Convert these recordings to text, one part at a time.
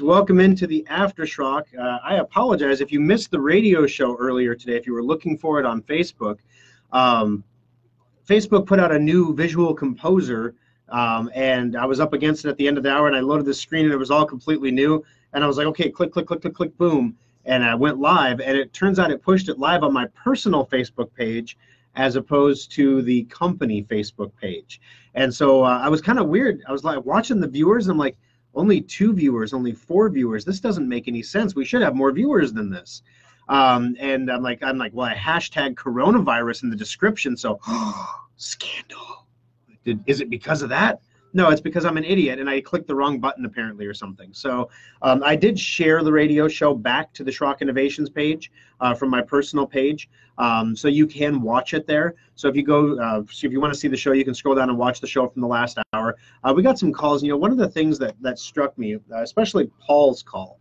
Welcome into the AfterSchrock. I apologize if you missed the radio show earlier today. If you were looking for it on Facebook, um, Facebook put out a new visual composer, and I was up against it at the end of the hour, and I loaded the screen, and it was all completely new. And I was like, okay, click, click, click, click, click, boom, and I went live. And it turns out it pushed it live on my personal Facebook page as opposed to the company Facebook page. And so I was kind of weird. I was like watching the viewers, and I'm like, only 2 viewers, only 4 viewers. This doesn't make any sense. We should have more viewers than this. And I'm like, well, I hashtag coronavirus in the description, so scandal. Is it because of that? No, it's because I'm an idiot and I clicked the wrong button apparently or something. So I did share the radio show back to the Schrock Innovations page from my personal page, so you can watch it there. So if you go, so if you want to see the show, you can scroll down and watch the show from the last hour. We got some calls. You know, one of the things that struck me, especially Paul's call.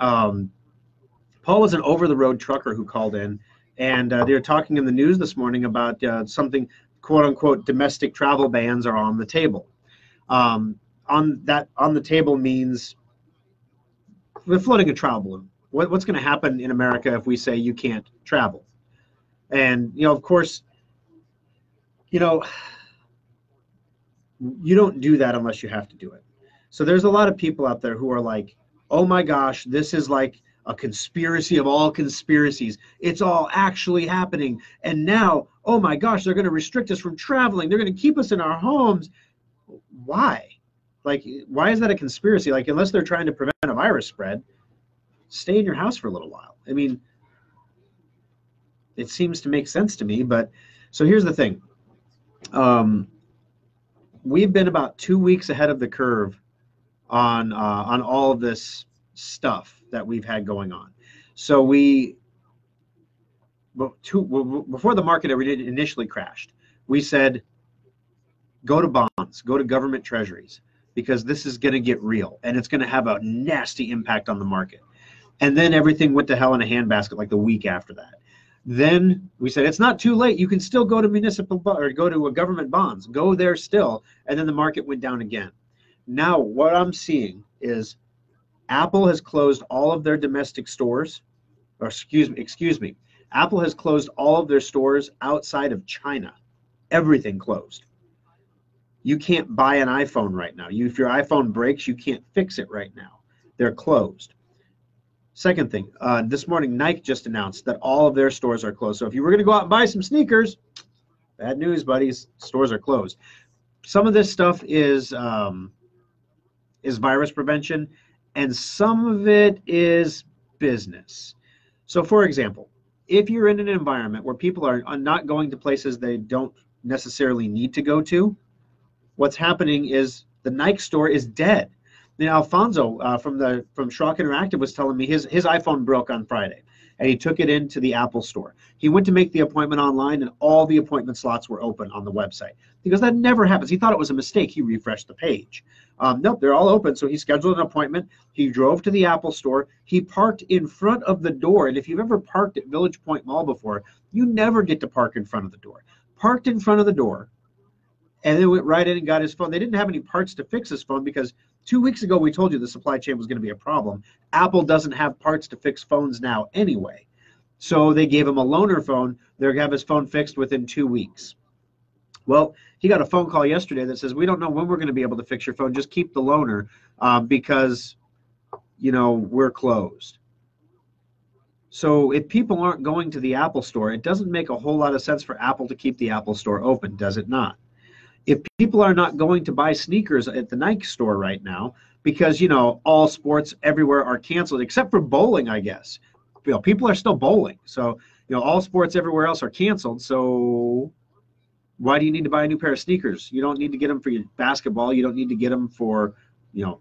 Paul was an over-the-road trucker who called in, and they were talking in the news this morning about something, quote-unquote, domestic travel bans are on the table. On the table means we're floating a travel balloon. What's going to happen in America if we say you can't travel? And, you know, of course, you know, you don't do that unless you have to do it. So there's a lot of people out there who are like, oh my gosh, this is like a conspiracy of all conspiracies. It's all actually happening. And now, oh my gosh, they're going to restrict us from traveling. They're going to keep us in our homes. Why? Like, why is that a conspiracy? Like, unless they're trying to prevent a virus spread, stay in your house for a little while. I mean, it seems to make sense to me. But so here's the thing. We've been about 2 weeks ahead of the curve on all of this stuff that we've had going on. So before the market ever initially crashed, we said, go to bonds, go to government treasuries, because this is going to get real and it's going to have a nasty impact on the market. And then everything went to hell in a handbasket like the week after that. Then we said, it's not too late. You can still go to municipal or go to a government bonds, go there still. And then the market went down again. Now what I'm seeing is Apple has closed all of their domestic stores, or excuse me. Apple has closed all of their stores outside of China. Everything closed. You can't buy an iPhone right now. If your iPhone breaks, you can't fix it right now. They're closed. Second thing, this morning Nike just announced that all of their stores are closed. So if you were going to go out and buy some sneakers, bad news, buddies. Stores are closed. Some of this stuff is virus prevention, and some of it is business. So, for example, if you're in an environment where people are not going to places they don't necessarily need to go to, what's happening is the Nike store is dead. You know, Alfonso from Schrock Interactive was telling me his iPhone broke on Friday, and he took it into the Apple store. He went to make the appointment online, and all the appointment slots were open on the website. Because that never happens. He thought it was a mistake. He refreshed the page. Nope, they're all open. So he scheduled an appointment. He drove to the Apple store. He parked in front of the door. And if you've ever parked at Village Point Mall before, you never get to park in front of the door. Parked in front of the door, and then went right in and got his phone. They didn't have any parts to fix his phone because 2 weeks ago we told you the supply chain was going to be a problem. Apple doesn't have parts to fix phones now anyway. So they gave him a loaner phone. They're going to have his phone fixed within 2 weeks. Well, he got a phone call yesterday that says, we don't know when we're going to be able to fix your phone. Just keep the loaner because, you know, we're closed. So if people aren't going to the Apple store, it doesn't make a whole lot of sense for Apple to keep the Apple store open, does it not? If people are not going to buy sneakers at the Nike store right now because, you know, all sports everywhere are canceled except for bowling, I guess. You know, people are still bowling. So, you know, all sports everywhere else are canceled. So why do you need to buy a new pair of sneakers? You don't need to get them for your basketball. You don't need to get them for, you know,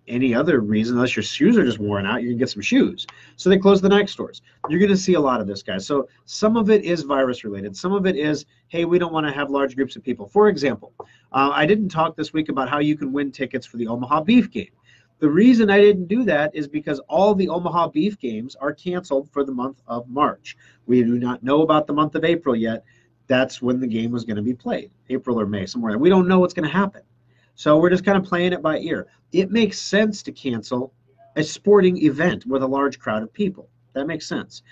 any other reason unless your shoes are just worn out. You can get some shoes. So they close the Nike stores. You're going to see a lot of this, guys. So some of it is virus related. Some of it is, hey, we don't want to have large groups of people. For example, I didn't talk this week about how you can win tickets for the Omaha Beef game. The reason I didn't do that is because all the Omaha Beef games are canceled for the month of March. We do not know about the month of April yet. That's when the game was going to be played, April or May, somewhere. We don't know what's going to happen. So we're just kind of playing it by ear. It makes sense to cancel a sporting event with a large crowd of people. That makes sense.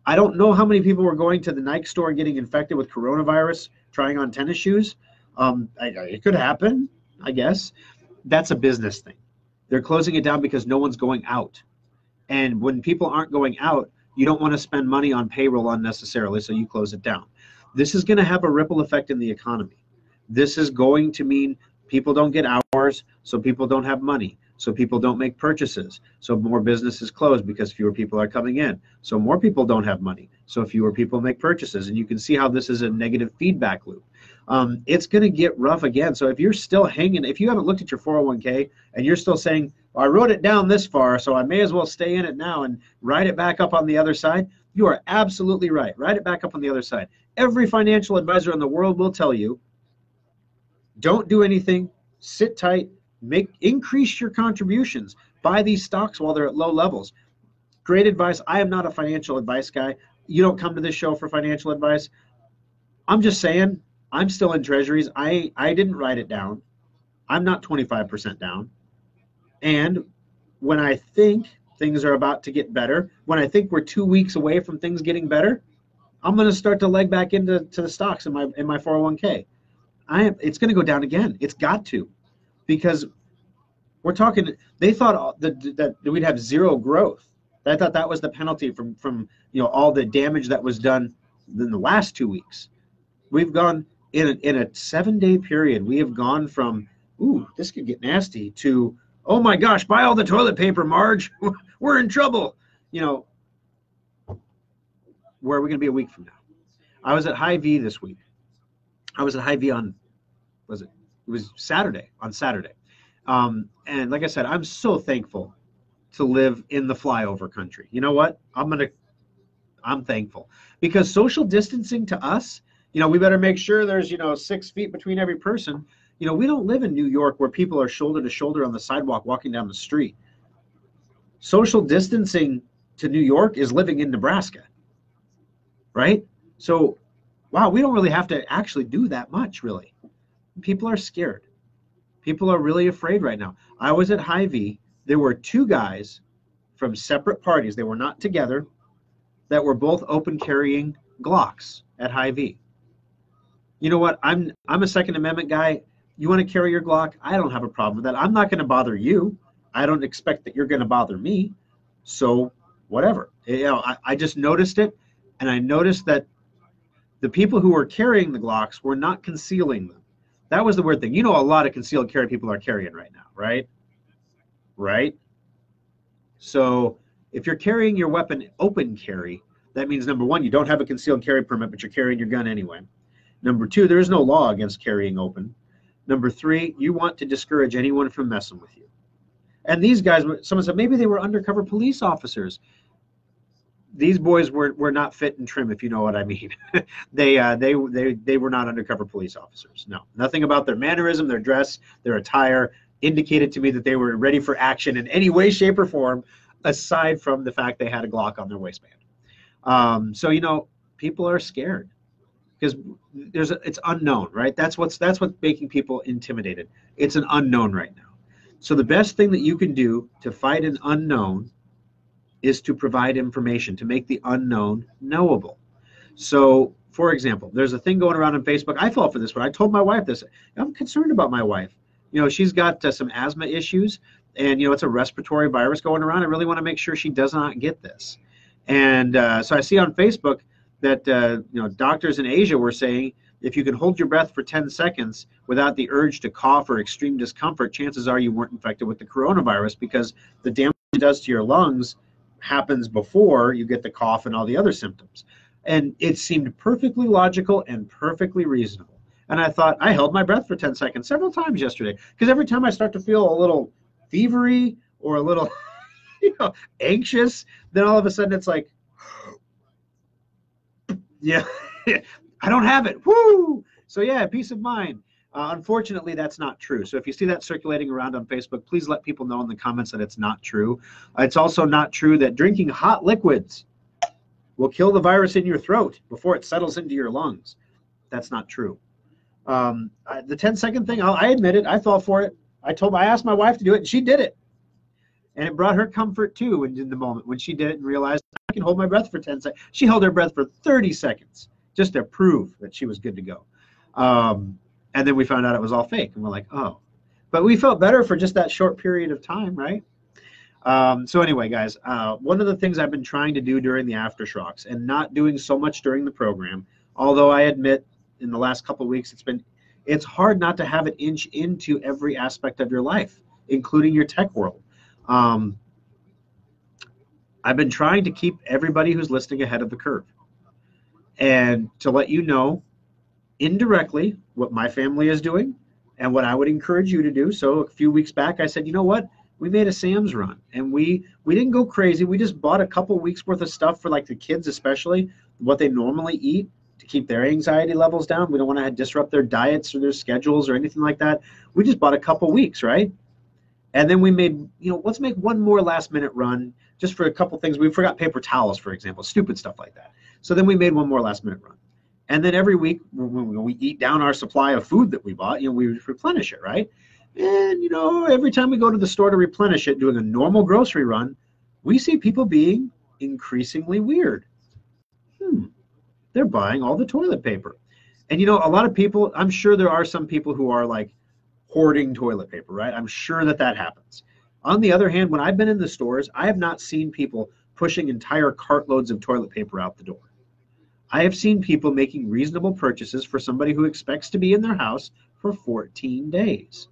I don't know how many people were going to the Nike store and getting infected with coronavirus trying on tennis shoes. It could happen, I guess. That's a business thing. They're closing it down because no one's going out. And when people aren't going out, you don't want to spend money on payroll unnecessarily, so you close it down. This is going to have a ripple effect in the economy. This is going to mean people don't get hours, so people don't have money. So people don't make purchases. So more businesses close because fewer people are coming in. So more people don't have money. So fewer people make purchases. And you can see how this is a negative feedback loop. It's going to get rough again. So if you're still hanging, if you haven't looked at your 401k and you're still saying, well, I wrote it down this far, so I may as well stay in it now and ride it back up on the other side, you are absolutely right. Ride it back up on the other side. Every financial advisor in the world will tell you, don't do anything, sit tight, increase your contributions, buy these stocks while they're at low levels. Great advice. I am not a financial advice guy. You don't come to this show for financial advice. I'm just saying, I'm still in treasuries. I didn't write it down. I'm not 25% down. And when I think things are about to get better, when I think we're 2 weeks away from things getting better, I'm going to start to leg back into the stocks in my 401k. It's going to go down again. It's got to. Because we're talking, they thought that we'd have zero growth. I thought that was the penalty from all the damage that was done in the last 2 weeks. We've gone in a 7-day period. We have gone from, ooh, this could get nasty, to, oh my gosh, buy all the toilet paper, Marge. We're in trouble. Where are we going to be a week from now? I was at Hy-Vee this week. I was at Hy-Vee on, it was Saturday, on Saturday. And like I said, I'm so thankful to live in the flyover country. You know what? I'm thankful, because social distancing to us, we better make sure there's, 6 feet between every person. We don't live in New York where people are shoulder to shoulder on the sidewalk walking down the street. Social distancing to New York is living in Nebraska, right? So, wow, we don't really have to actually do that much, really. People are scared. People are really afraid right now. I was at Hy-Vee. There were 2 guys from separate parties. They were not together, that were both open carrying Glocks at Hy-Vee. You know what? I'm a Second Amendment guy. You want to carry your Glock? I don't have a problem with that. I'm not going to bother you. I don't expect that you're going to bother me. So whatever. I just noticed it, and I noticed that the people who were carrying the Glocks were not concealing them. That was the weird thing. A lot of concealed carry people are carrying right now, right? Right? So if you're carrying your weapon open carry, that means, number one, you don't have a concealed carry permit, but you're carrying your gun anyway. Number 2, there is no law against carrying open. Number 3, you want to discourage anyone from messing with you. And these guys, someone said, maybe they were undercover police officers. These boys were not fit and trim, if you know what I mean. They were not undercover police officers. No, nothing about their mannerism, their dress, their attire indicated to me that they were ready for action in any way, shape, or form, aside from the fact they had a Glock on their waistband. So people are scared because it's unknown, right? That's what's making people intimidated. It's an unknown right now. So the best thing that you can do to fight an unknown is to provide information, to make the unknown knowable. So, for example, there's a thing going around on Facebook. I fall for this one. I told my wife this. I'm concerned about my wife. She's got some asthma issues, and it's a respiratory virus going around. I really want to make sure she does not get this. And so I see on Facebook that doctors in Asia were saying, if you can hold your breath for 10 seconds without the urge to cough or extreme discomfort, chances are you weren't infected with the coronavirus, because the damage it does to your lungs happens before you get the cough and all the other symptoms. And it seemed perfectly logical and perfectly reasonable. And I thought, I held my breath for 10 seconds several times yesterday, because every time I start to feel a little fevery or a little anxious, then all of a sudden it's like, yeah, I don't have it. Woo! So yeah, peace of mind. Unfortunately, that's not true. So if you see that circulating around on Facebook, please let people know in the comments that it's not true. It's also not true that drinking hot liquids will kill the virus in your throat before it settles into your lungs. That's not true. The 10-second thing, I admit it. I fell for it. I asked my wife to do it, and she did it. And it brought her comfort too in the moment when she did it and realized I can hold my breath for 10 seconds. She held her breath for 30 seconds just to prove that she was good to go. And then we found out it was all fake. And we're like, oh. But we felt better for just that short period of time, right? So anyway, guys, one of the things I've been trying to do during the AfterSchrocks and not doing so much during the program, although I admit in the last couple of weeks it's hard not to have it inch into every aspect of your life, including your tech world. I've been trying to keep everybody who's listening ahead of the curve and to let you know indirectly what my family is doing and what I would encourage you to do. So a few weeks back, I said, you know what? We made a Sam's run and we didn't go crazy. We just bought a couple weeks worth of stuff for like the kids, especially what they normally eat to keep their anxiety levels down. We don't want to disrupt their diets or their schedules or anything like that. We just bought a couple weeks, right? And then we made, let's make one more last minute run just for a couple things. We forgot paper towels, for example, stupid stuff like that. So then we made one more last minute run. And then every week when we eat down our supply of food that we bought, we replenish it, right? And, every time we go to the store to replenish it, doing a normal grocery run, we see people being increasingly weird. They're buying all the toilet paper. And, a lot of people, I'm sure there are some people who are like hoarding toilet paper, right? I'm sure that happens. On the other hand, when I've been in the stores, I have not seen people pushing entire cartloads of toilet paper out the door. I have seen people making reasonable purchases for somebody who expects to be in their house for 14 days,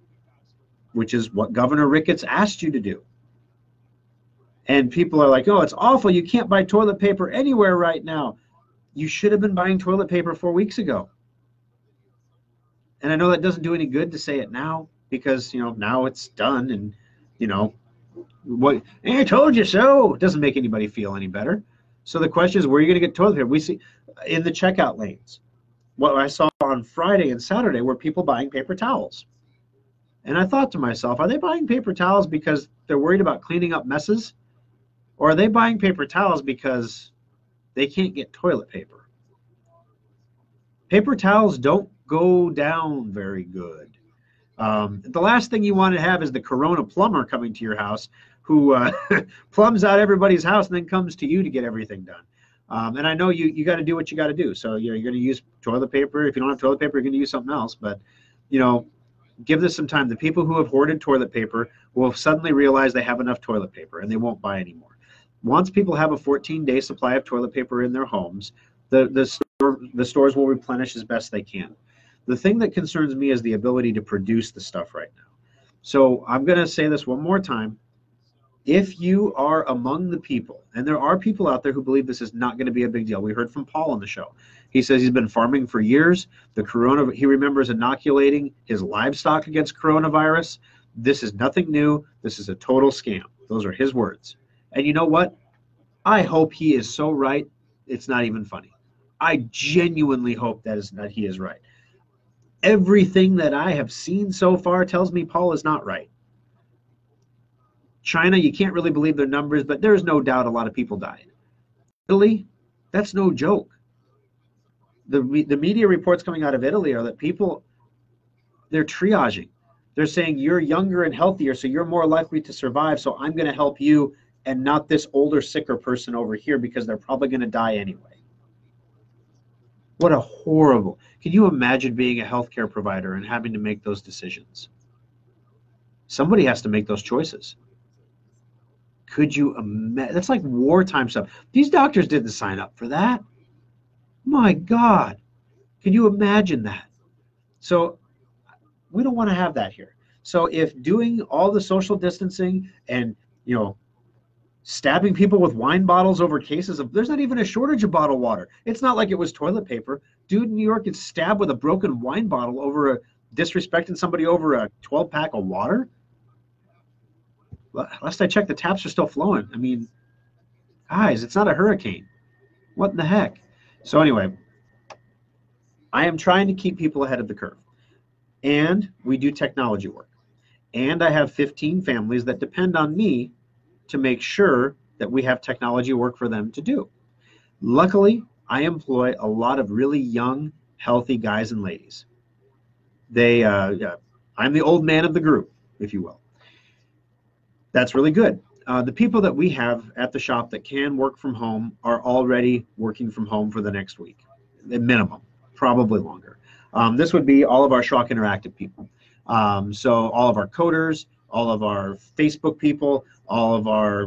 which is what Governor Ricketts asked you to do. And people are like, oh, it's awful. You can't buy toilet paper anywhere right now. You should have been buying toilet paper 4 weeks ago. And I know that doesn't do any good to say it now because, now it's done and, what, I told you so. It doesn't make anybody feel any better. So the question is, where are you going to get toilet paper? We see in the checkout lanes. What I saw on Friday and Saturday were people buying paper towels. And I thought to myself, are they buying paper towels because they're worried about cleaning up messes? Or are they buying paper towels because they can't get toilet paper? Paper towels don't go down very good. The last thing you want to have is the Corona plumber coming to your house who plumbs out everybody's house and then comes to you to get everything done. And I know you got to do what you got to do. So you're going to use toilet paper. If you don't have toilet paper, you're going to use something else. But, give this some time. The people who have hoarded toilet paper will suddenly realize they have enough toilet paper and they won't buy anymore. Once people have a 14-day supply of toilet paper in their homes, the stores will replenish as best they can. The thing that concerns me is the ability to produce the stuff right now. So I'm going to say this one more time. If you are among the people, and there are people out there who believe this is not going to be a big deal. We heard from Paul on the show. He says he's been farming for years. He remembers inoculating his livestock against coronavirus. This is nothing new. This is a total scam. Those are his words. And you know what? I hope he is so right, it's not even funny. I genuinely hope that he is right. Everything that I have seen so far tells me Paul is not right. China, you can't really believe their numbers, but there's no doubt a lot of people died. Italy, that's no joke. The media reports coming out of Italy are that people, they're triaging. They're saying you're younger and healthier, so you're more likely to survive, so I'm going to help you and not this older, sicker person over here because they're probably going to die anyway. What a horrible. Can you imagine being a healthcare provider and having to make those decisions? Somebody has to make those choices. Could you imagine? That's like wartime stuff. These doctors didn't sign up for that. My God. Can you imagine that? So we don't want to have that here. So if doing all the social distancing and, stabbing people with wine bottles over cases of, there's not even a shortage of bottled water. It's not like it was toilet paper. Dude in New York gets stabbed with a broken wine bottle over disrespecting somebody over a 12-pack of water. Last I checked, the taps are still flowing. I mean, guys, it's not a hurricane. What in the heck? So anyway, I am trying to keep people ahead of the curve. And we do technology work. And I have 15 families that depend on me to make sure that we have technology work for them to do. Luckily, I employ a lot of really young, healthy guys and ladies. I'm the old man of the group, if you will. That's really good. The people that we have at the shop that can work from home are already working from home for the next week, at minimum, probably longer. This would be all of our Schrock Interactive people. So all of our coders, all of our Facebook people, all of our,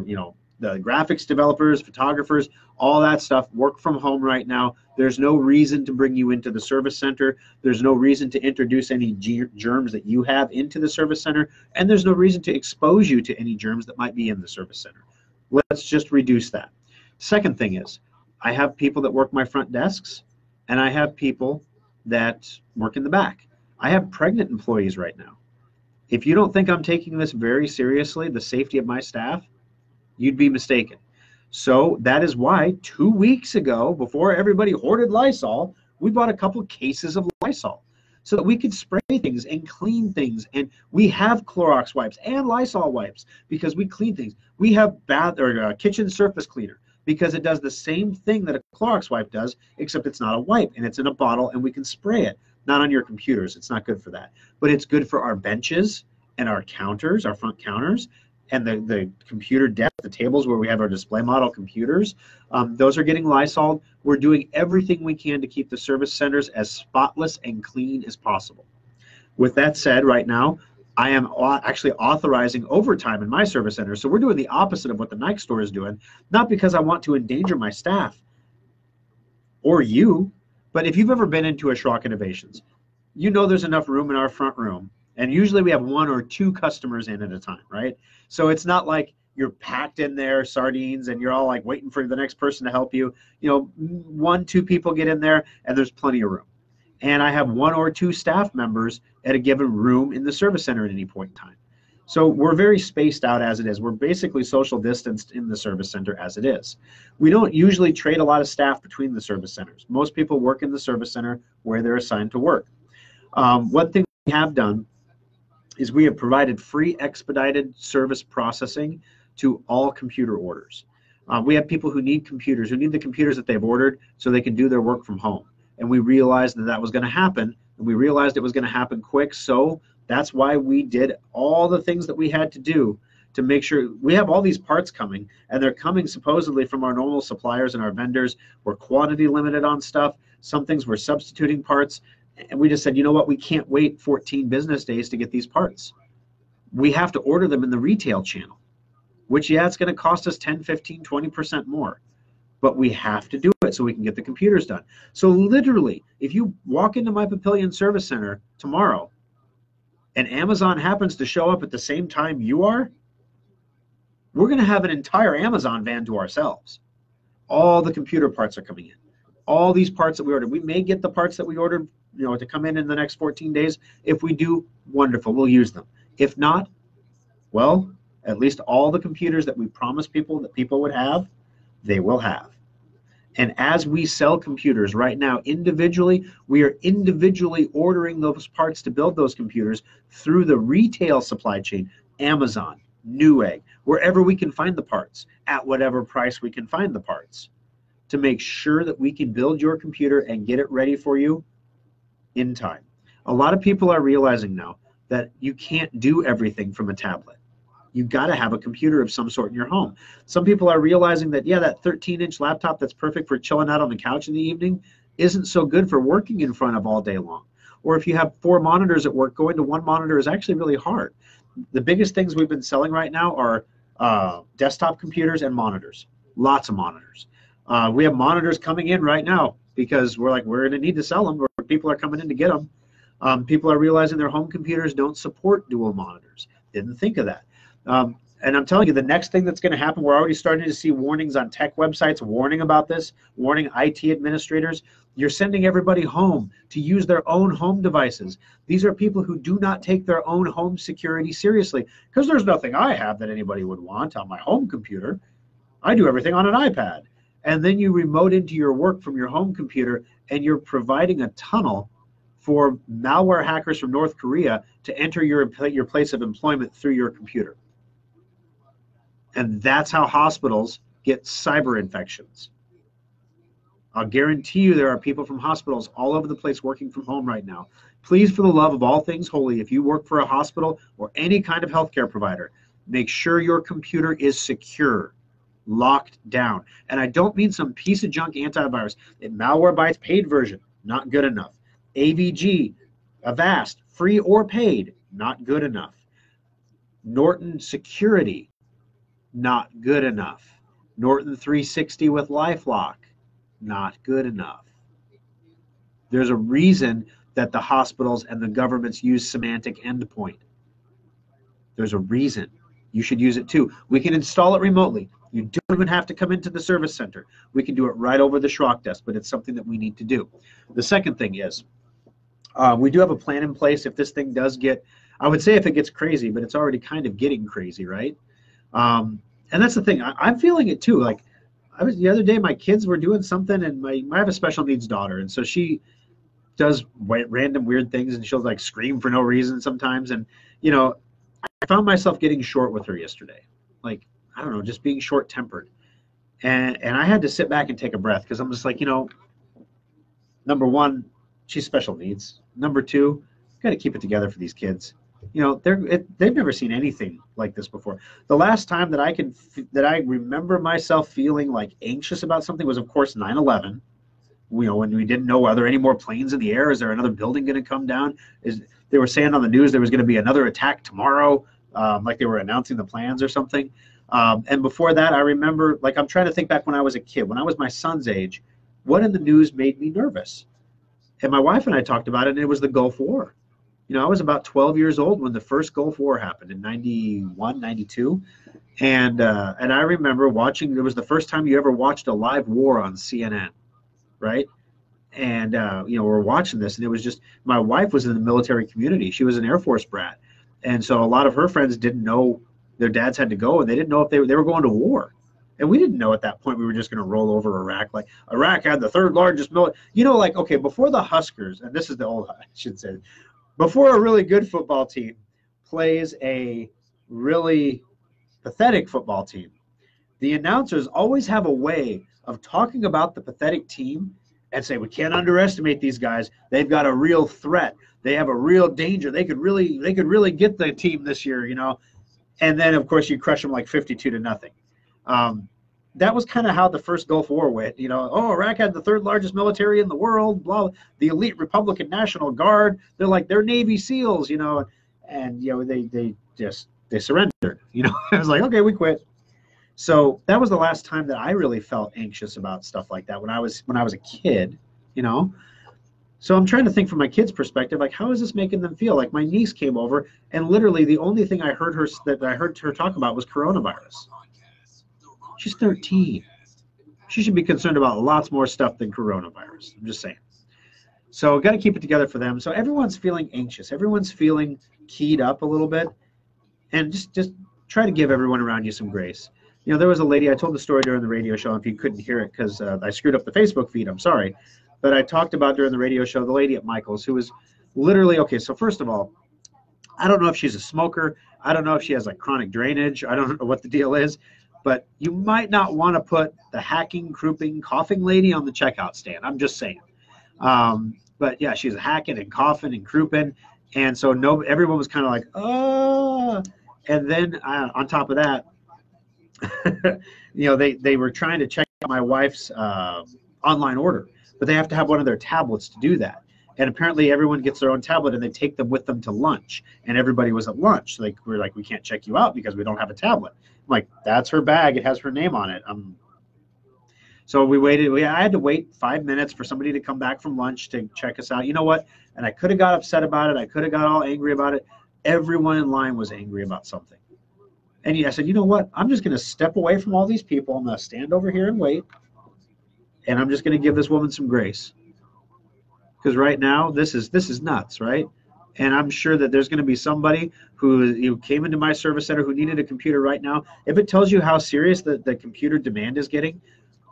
the graphics developers, photographers, all that stuff work from home right now. There's no reason to bring you into the service center. There's no reason to introduce any germs that you have into the service center, and there's no reason to expose you to any germs that might be in the service center. Let's just reduce that. Second thing is, I have people that work my front desks, and I have people that work in the back. I have pregnant employees right now. If you don't think I'm taking this very seriously, the safety of my staff, you'd be mistaken. So that is why 2 weeks ago, before everybody hoarded Lysol, we bought a couple cases of Lysol so that we could spray things and clean things. And we have Clorox wipes and Lysol wipes because we clean things. We have kitchen surface cleaner because it does the same thing that a Clorox wipe does, except it's not a wipe and it's in a bottle and we can spray it. Not on your computers. It's not good for that. But it's good for our benches and our counters, our front counters, and the computer desk, the tables where we have our display model computers. Those are getting Lysol. We're doing everything we can to keep the service centers as spotless and clean as possible. With that said, right now, I am actually authorizing overtime in my service center. So we're doing the opposite of what the Nike store is doing, not because I want to endanger my staff or you, but if you've ever been into a Schrock Innovations, you know there's enough room in our front room. And usually we have 1 or 2 customers in at a time, right? So it's not like you're packed in there, sardines, and you're all like waiting for the next person to help you. 1, 2 people get in there and there's plenty of room. And I have 1 or 2 staff members at a given room in the service center at any point in time. So we're very spaced out as it is. We're basically social distanced in the service center as it is. We don't usually trade a lot of staff between the service centers. Most people work in the service center where they're assigned to work. One thing we have done is we have provided free expedited service processing to all computer orders. We have people who need computers, who need the computers that they've ordered so they can do their work from home. And we realized that that was going to happen, and we realized it was going to happen quick, so that's why we did all the things that we had to do to make sure we have all these parts coming, and they're coming supposedly from our normal suppliers and our vendors. We're quantity limited on stuff. Some things we're substituting parts. And we just said, you know what, we can't wait 14 business days to get these parts. We have to order them in the retail channel, which, yeah, it's going to cost us 10, 15, 20% more. But we have to do it so we can get the computers done. So literally, if you walk into my Papillion Service Center tomorrow and Amazon happens to show up at the same time you are, we're going to have an entire Amazon van to ourselves. All the computer parts are coming in. All these parts that we ordered. We may get the parts that we ordered, to come in the next 14 days. If we do, wonderful, we'll use them. If not, well, at least all the computers that we promised people that people would have, they will have. And as we sell computers right now individually, we are individually ordering those parts to build those computers through the retail supply chain, Amazon, Newegg, wherever we can find the parts, at whatever price we can find the parts, to make sure that we can build your computer and get it ready for you in time. A lot of people are realizing now that you can't do everything from a tablet. You got to have a computer of some sort in your home. Some people are realizing that, yeah, that 13-inch laptop that's perfect for chilling out on the couch in the evening isn't so good for working in front of all day long. Or if you have 4 monitors at work, going to 1 monitor is actually really hard. The biggest things we've been selling right now are desktop computers and monitors. Lots of monitors. We have monitors coming in right now because we're going to need to sell them, or people are coming in to get them. People are realizing their home computers don't support dual monitors. Didn't think of that. And I'm telling you, the next thing that's going to happen, we're already starting to see warnings on tech websites warning about this, warning IT administrators. You're sending everybody home to use their own home devices. These are people who do not take their own home security seriously, because there's nothing I have that anybody would want on my home computer. I do everything on an iPad. And then you remote into your work from your home computer, and you're providing a tunnel for malware hackers from North Korea to enter your place of employment through your computer. And that's how hospitals get cyber infections. I'll guarantee you there are people from hospitals all over the place working from home right now. Please, for the love of all things holy, if you work for a hospital or any kind of healthcare provider, Make sure your computer is secure, locked down. And I don't mean some piece of junk antivirus. Malwarebytes paid version, not good enough. AVG, Avast, free or paid, not good enough. Norton Security, not good enough. Norton 360 with LifeLock, not good enough. There's a reason that the hospitals and the governments use semantic endpoint. There's a reason. You should use it too. We can install it remotely. You don't even have to come into the service center. We can do it right over the Schrock desk, but it's something that we need to do. The second thing is, we do have a plan in place if this thing does get, I would say if it gets crazy, but it's already kind of getting crazy, right? And that's the thing. I'm feeling it too. Like the other day, my kids were doing something, and I have a special needs daughter, and so she does random weird things, and she'll like scream for no reason sometimes. And I found myself getting short with her yesterday. Like, I don't know, just being short-tempered. And I had to sit back and take a breath because I'm just like, number one, she's special needs. Number two, got to keep it together for these kids. They've never seen anything like this before. The last time that I remember myself feeling like anxious about something was, of course, 9/11. When we didn't know, are there any more planes in the air? Is there another building going to come down? They were saying on the news there was going to be another attack tomorrow, like they were announcing the plans or something. And before that, I remember, like, I'm trying to think back when I was a kid, when I was my son's age, what in the news made me nervous? And my wife and I talked about it, and it was the Gulf War. I was about 12 years old when the first Gulf War happened in 91, 92. And I remember watching, it was the first time you ever watched a live war on CNN, right? And, we're watching this, and it was just, my wife was in the military community. She was an Air Force brat. And so a lot of her friends didn't know their dads had to go, and they didn't know if they were going to war. And we didn't know at that point we were just going to roll over Iraq. Like, Iraq had the third largest military. Okay, before the Huskers, and this is the old, I should say, before a really good football team plays a really pathetic football team, the announcers always have a way of talking about the pathetic team and say, we can't underestimate these guys. They've got a real threat. They have a real danger. They could really get the team this year, And then, of course, you crush them like 52-0. That was kind of how the first Gulf War went. Iraq had the third largest military in the world, blah, the elite Republican National Guard. They're Navy SEALs, and they surrendered. It was like, okay, we quit. So that was the last time that I really felt anxious about stuff like that when I was a kid, So I'm trying to think from my kids' perspective, like, how is this making them feel? Like, my niece came over, and literally the only thing I heard her talk about was coronavirus. She's 13. She should be concerned about lots more stuff than coronavirus. I'm just saying. So got to keep it together for them. So everyone's feeling anxious. Everyone's feeling keyed up a little bit, and just try to give everyone around you some grace. There was a lady, I told the story during the radio show. If you couldn't hear it because I screwed up the Facebook feed, I'm sorry. But I talked about during the radio show the lady at Michael's who was literally, okay, so first of all, I don't know if she's a smoker. I don't know if she has like chronic drainage. I don't know what the deal is. But you might not want to put the hacking, crouping, coughing lady on the checkout stand. I'm just saying. But yeah, she's hacking and coughing and crouping. And so everyone was kind of like, oh. And then on top of that, they were trying to check out my wife's online order, but they have to have one of their tablets to do that. And apparently everyone gets their own tablet and they take them with them to lunch. And everybody was at lunch. So we're like, we can't check you out because we don't have a tablet. I'm like, that's her bag. It has her name on it. So we waited. I had to wait 5 minutes for somebody to come back from lunch to check us out. You know what? And I could have got upset about it. I could have got all angry about it. Everyone in line was angry about something. And I said, you know what? I'm just going to step away from all these people. I'm going to stand over here and wait. And I'm just going to give this woman some grace. Because right now, this is nuts, right? And I'm sure that there's going to be somebody who came into my service center who needed a computer right now. If it tells you how serious the computer demand is getting,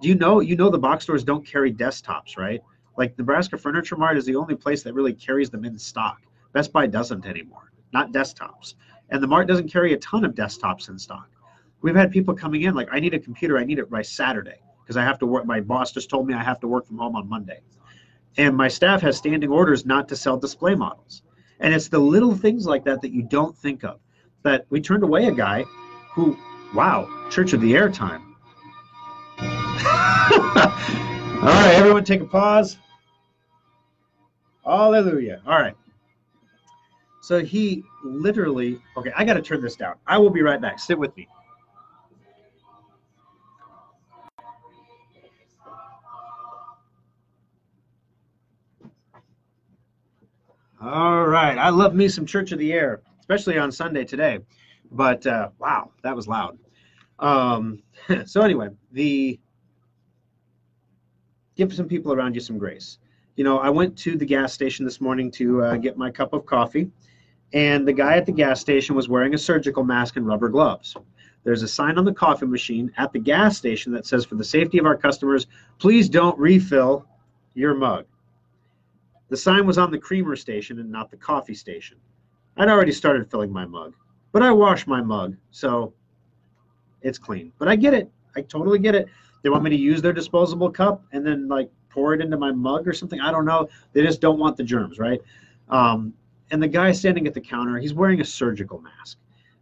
you know the box stores don't carry desktops, right? Like Nebraska Furniture Mart is the only place that really carries them in stock. Best Buy doesn't anymore, not desktops. And the Mart doesn't carry a ton of desktops in stock. We've had people coming in like, I need a computer, I need it by Saturday because I have to work. My boss just told me I have to work from home on Monday. And my staff has standing orders not to sell display models. And it's the little things like that that you don't think of. But we turned away a guy Who, wow, Church of the Air time. All right, everyone take a pause. Hallelujah. All right. So he literally, okay, I got to turn this down. I will be right back. Sit with me. All right. I love me some Church of the Air, especially on Sunday today. But wow, that was loud. So anyway, give some people around you some grace. You know, I went to the gas station this morning to get my cup of coffee, and the guy at the gas station was wearing a surgical mask and rubber gloves. There's a sign on the coffee machine at the gas station that says, for the safety of our customers, please don't refill your mug. The sign was on the creamer station and not the coffee station. I'd already started filling my mug, but I washed my mug, so it's clean. But I get it. I totally get it. They want me to use their disposable cup and then like pour it into my mug or something. I don't know. They just don't want the germs, right? And the guy standing at the counter, he's wearing a surgical mask.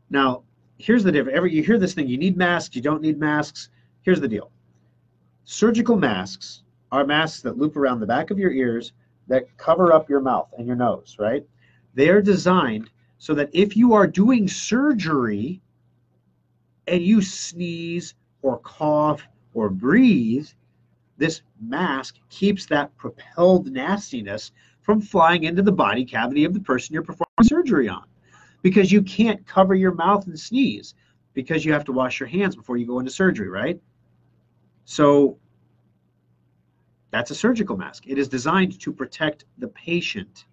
Now, here's the difference. You hear this thing, you need masks, you don't need masks. Here's the deal. Surgical masks are masks that loop around the back of your ears that cover up your mouth and your nose, right? They are designed so that if you are doing surgery and you sneeze or cough or breathe, this mask keeps that propelled nastiness from flying into the body cavity of the person you're performing surgery on. Because you can't cover your mouth and sneeze because you have to wash your hands before you go into surgery, right? So that's a surgical mask. It is designed to protect the patient.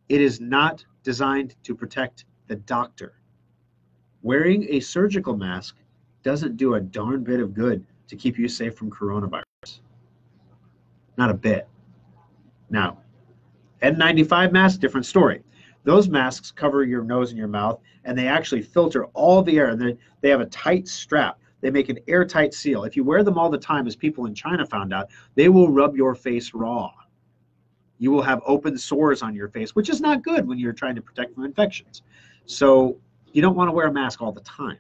It is not designed to protect the doctor. Wearing a surgical mask doesn't do a darn bit of good to keep you safe from coronavirus. Not a bit. Now, N95 masks, different story. Those masks cover your nose and your mouth, and they actually filter all the air, and they have a tight strap. They make an airtight seal. If you wear them all the time, as people in China found out, they will rub your face raw. You will have open sores on your face, which is not good when you're trying to protect from infections. So you don't want to wear a mask all the time.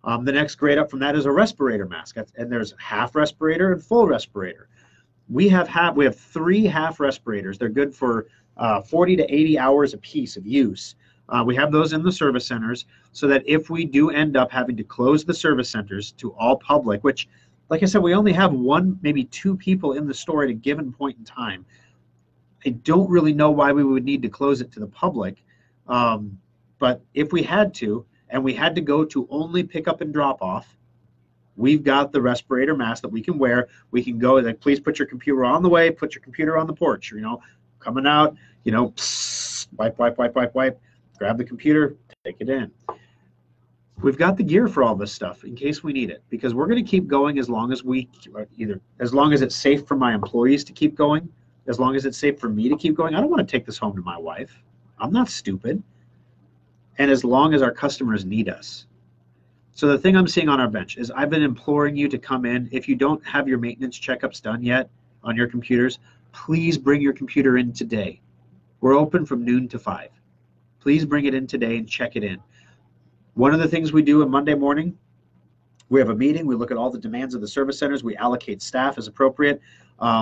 The next grade up from that is a respirator mask, and there's half respirator and full respirator. We have 3 half respirators. They're good for 40 to 80 hours a piece of use. We have those in the service centers so that if we do end up having to close the service centers to all public, which, like I said, we only have 1, maybe 2 people in the store at a given point in time. I don't really know why we would need to close it to the public. But if we had to, and we had to go to only pick up and drop off, we've got the respirator mask that we can wear. We can go, like, please put your computer on the way, put your computer on the porch, you know, coming out, you know, psst, wipe, grab the computer, take it in. We've got the gear for all this stuff in case we need it, because we're going to keep going as long as as long as it's safe for my employees to keep going, as long as it's safe for me to keep going. I don't want to take this home to my wife. I'm not stupid. And as long as our customers need us. So the thing I'm seeing on our bench is I've been imploring you to come in. If you don't have your maintenance checkups done yet on your computers, please bring your computer in today. We're open from noon to 5. Please bring it in today and check it in. One of the things we do on Monday morning, we have a meeting. We look at all the demands of the service centers. We allocate staff as appropriate.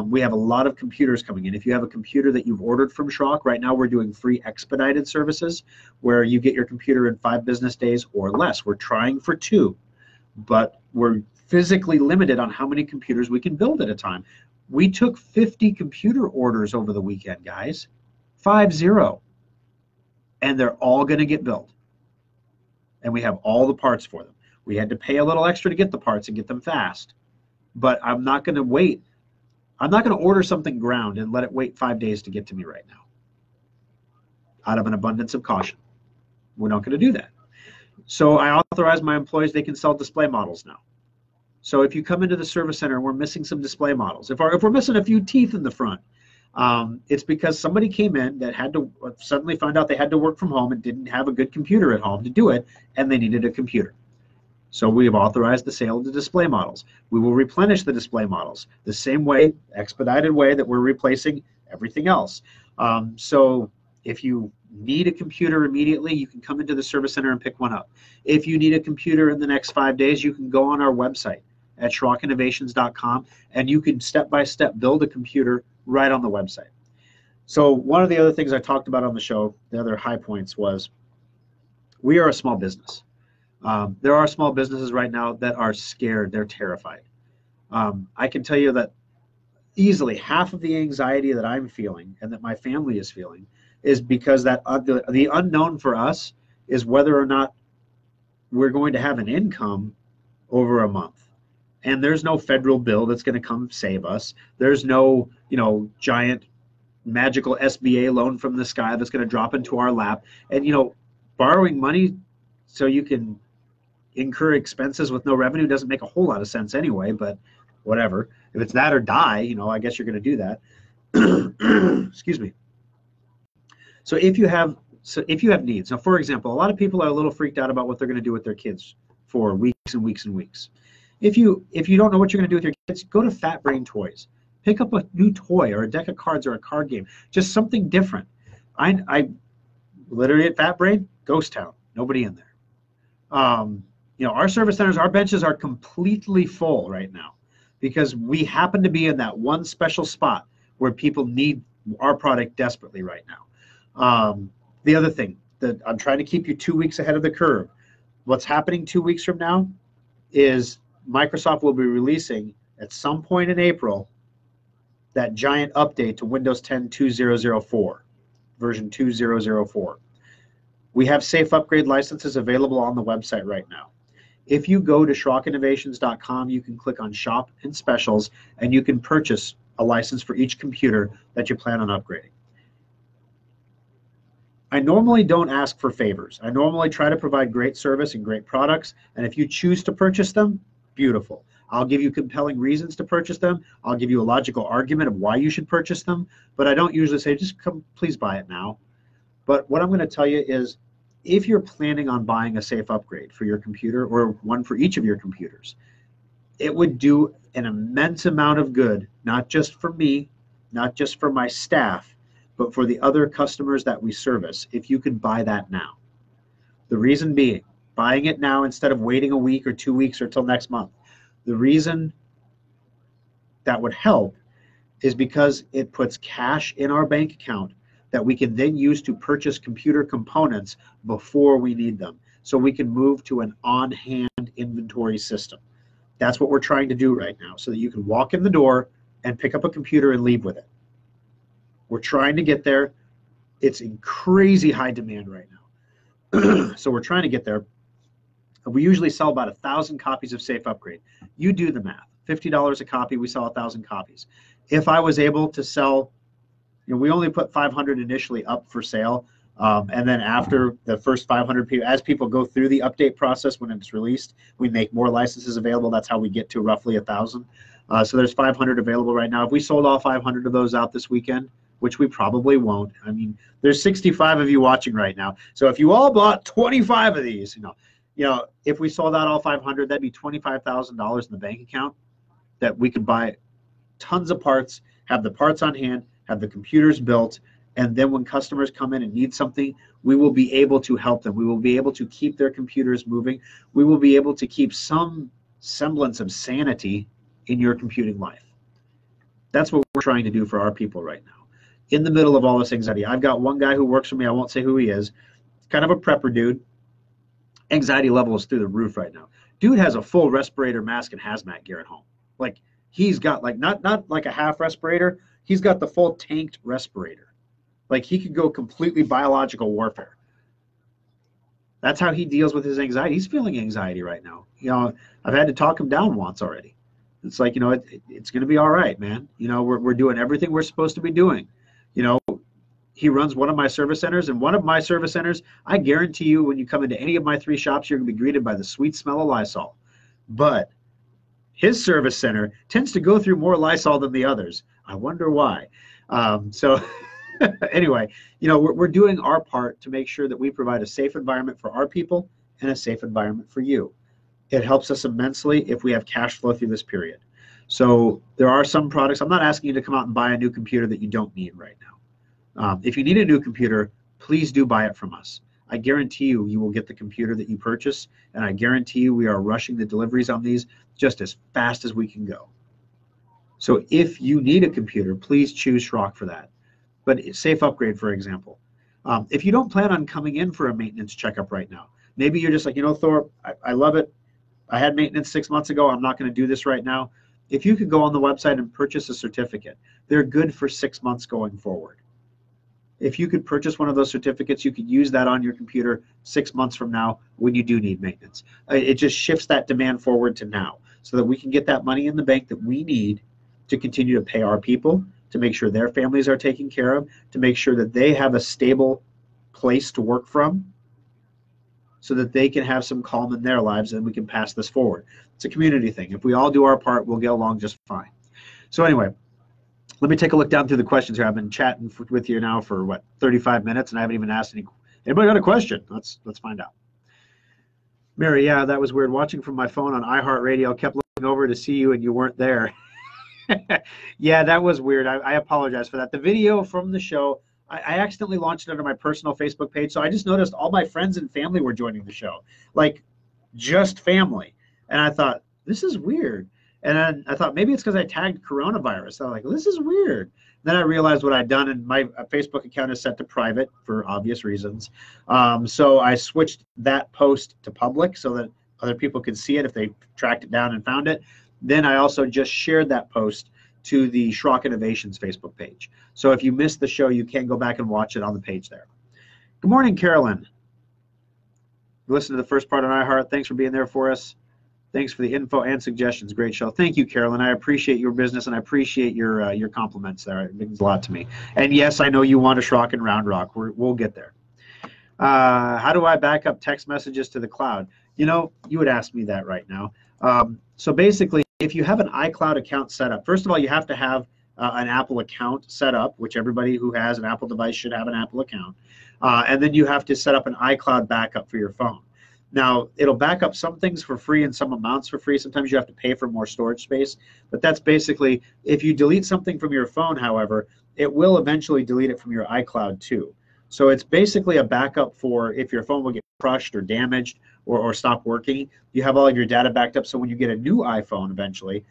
We have a lot of computers coming in. If you have a computer that you've ordered from Schrock, right now we're doing free expedited services where you get your computer in 5 business days or less. We're trying for 2, but we're physically limited on how many computers we can build at a time. We took 50 computer orders over the weekend, guys. 50. And they're all going to get built. And we have all the parts for them. We had to pay a little extra to get the parts and get them fast. But I'm not going to wait. I'm not going to order something ground and let it wait 5 days to get to me right now. Out of an abundance of caution. We're not going to do that. So I authorize my employees, they can sell display models now. So if you come into the service center and we're missing some display models, if we're missing a few teeth in the front, it's because somebody came in that had to suddenly find out they had to work from home and didn't have a good computer at home to do it, and they needed a computer. So we have authorized the sale of the display models. We will replenish the display models the same way, expedited way that we're replacing everything else. So if you need a computer immediately, you can come into the service center and pick one up. If you need a computer in the next 5 days, you can go on our website at schrockinnovations.com and you can step-by-step build a computer right on the website. So one of the other things I talked about on the show, the other high points, was we are a small business. There are small businesses right now that are scared, they're terrified. I can tell you that easily half of the anxiety that I'm feeling and that my family is feeling is because that the unknown for us is whether or not we're going to have an income over a month. And there's no federal bill that's going to come save us. There's no, giant magical SBA loan from the sky that's going to drop into our lap. And, borrowing money so you can incur expenses with no revenue doesn't make a whole lot of sense anyway, but whatever. If it's that or die, I guess you're going to do that. Excuse me. So if you have needs, now for example, a lot of people are a little freaked out about what they're going to do with their kids for weeks and weeks and weeks. If you don't know what you're going to do with your kids, go to Fat Brain Toys. Pick up a new toy or a deck of cards or a card game, just something different. I literally at Fat Brain, ghost town, nobody in there. Our service centers, our benches are completely full right now because we happen to be in that one special spot where people need our product desperately right now. The other thing that I'm trying to keep you 2 weeks ahead of the curve. What's happening 2 weeks from now is Microsoft will be releasing at some point in April that giant update to Windows 10 2004, version 2004. We have safe upgrade licenses available on the website right now. If you go to schrockinnovations.com, you can click on Shop and Specials, and you can purchase a license for each computer that you plan on upgrading. I normally don't ask for favors. I normally try to provide great service and great products, and if you choose to purchase them, beautiful. I'll give you compelling reasons to purchase them. I'll give you a logical argument of why you should purchase them, but I don't usually say, just come, please buy it now. But what I'm going to tell you is, if you're planning on buying a safe upgrade for your computer or one for each of your computers, it would do an immense amount of good, not just for me, not just for my staff, but for the other customers that we service, if you can buy that now. The reason being, buying it now instead of waiting a week or 2 weeks or till next month. The reason that would help is because it puts cash in our bank account that we can then use to purchase computer components before we need them. So we can move to an on-hand inventory system. That's what we're trying to do right now, so that you can walk in the door and pick up a computer and leave with it. We're trying to get there. It's in crazy high demand right now. So we're trying to get there. We usually sell about 1,000 copies of Safe Upgrade. You do the math. $50 a copy, we sell 1,000 copies. If I was able to sell, we only put 500 initially up for sale. And then after the first 500 people, as people go through the update process when it's released, we make more licenses available. That's how we get to roughly 1,000. So there's 500 available right now. If we sold all 500 of those out this weekend, which we probably won't. I mean, there's 65 of you watching right now. So if you all bought 25 of these, if we sold out all 500, that'd be $25,000 in the bank account that we could buy tons of parts, have the parts on hand, have the computers built, and then when customers come in and need something, we will be able to help them. We will be able to keep their computers moving. We will be able to keep some semblance of sanity in your computing life. That's what we're trying to do for our people right now. In the middle of all this anxiety, I've got one guy who works for me. I won't say who he is. Kind of a prepper dude. Anxiety level is through the roof right now. Dude has a full respirator, mask, and hazmat gear at home. Like, he's got not like a half respirator. He's got the full tanked respirator. Like, he could go completely biological warfare. That's how he deals with his anxiety. He's feeling anxiety right now. I've had to talk him down once already. It's like, it's going to be all right, man. We're doing everything we're supposed to be doing. He runs one of my service centers, and one of my service centers, I guarantee you, when you come into any of my 3 shops, you're going to be greeted by the sweet smell of Lysol. But his service center tends to go through more Lysol than the others. I wonder why. So anyway, we're doing our part to make sure that we provide a safe environment for our people and a safe environment for you. It helps us immensely if we have cash flow through this period. So there are some products. I'm not asking you to come out and buy a new computer that you don't need right now. If you need a new computer, please do buy it from us. I guarantee you, you will get the computer that you purchase, and I guarantee you we are rushing the deliveries on these just as fast as we can go. So if you need a computer, please choose Schrock for that. But safe upgrade, for example. If you don't plan on coming in for a maintenance checkup right now, maybe you're just like, Thor, I love it. I had maintenance 6 months ago. I'm not going to do this right now. If you could go on the website and purchase a certificate, they're good for 6 months going forward. If you could purchase one of those certificates, you could use that on your computer 6 months from now when you do need maintenance. It just shifts that demand forward to now so that we can get that money in the bank that we need to continue to pay our people, to make sure their families are taken care of, to make sure that they have a stable place to work from so that they can have some calm in their lives and we can pass this forward. It's a community thing. If we all do our part, we'll get along just fine. So anyway, let me take a look down through the questions here. I've been chatting with you now for, 35 minutes, and I haven't even asked anybody got a question? Let's find out. Mary, yeah, that was weird. Watching from my phone on iHeartRadio, kept looking over to see you, and you weren't there. Yeah, that was weird. I apologize for that. The video from the show, I accidentally launched it under my personal Facebook page, so I just noticed all my friends and family were joining the show, like just family. And I thought, this is weird. And then I thought, maybe it's because I tagged coronavirus. So I'm like, well, this is weird. Then I realized what I'd done, and my Facebook account is set to private for obvious reasons. So I switched that post to public so that other people could see it if they tracked it down and found it. Then I also just shared that post to the Schrock Innovations Facebook page. So if you missed the show, you can go back and watch it on the page there. Good morning, Carolyn. Listen to the first part on iHeart. Thanks for being there for us. Thanks for the info and suggestions. Great show. Thank you, Carolyn. I appreciate your business, and I appreciate your compliments there. It means a lot to me. And yes, I know you want a Schrock and Round Rock. We'll get there. How do I back up text messages to the cloud? You would ask me that right now. So basically, if you have an iCloud account set up, first of all, you have to have an Apple account set up, which everybody who has an Apple device should have an Apple account. And then you have to set up an iCloud backup for your phone. Now, it'll back up some things for free and some amounts for free. Sometimes you have to pay for more storage space. But that's basically, if you delete something from your phone, however, it will eventually delete it from your iCloud too. So it's basically a backup for if your phone will get crushed or damaged or stop working. You have all of your data backed up, so when you get a new iPhone eventually,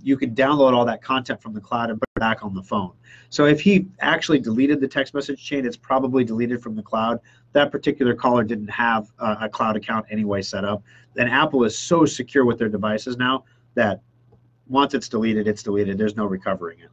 you can download all that content from the cloud and put it back on the phone. So if he actually deleted the text message chain, it's probably deleted from the cloud. That particular caller didn't have a cloud account anyway set up. And Apple is so secure with their devices now that once it's deleted, it's deleted. There's no recovering it.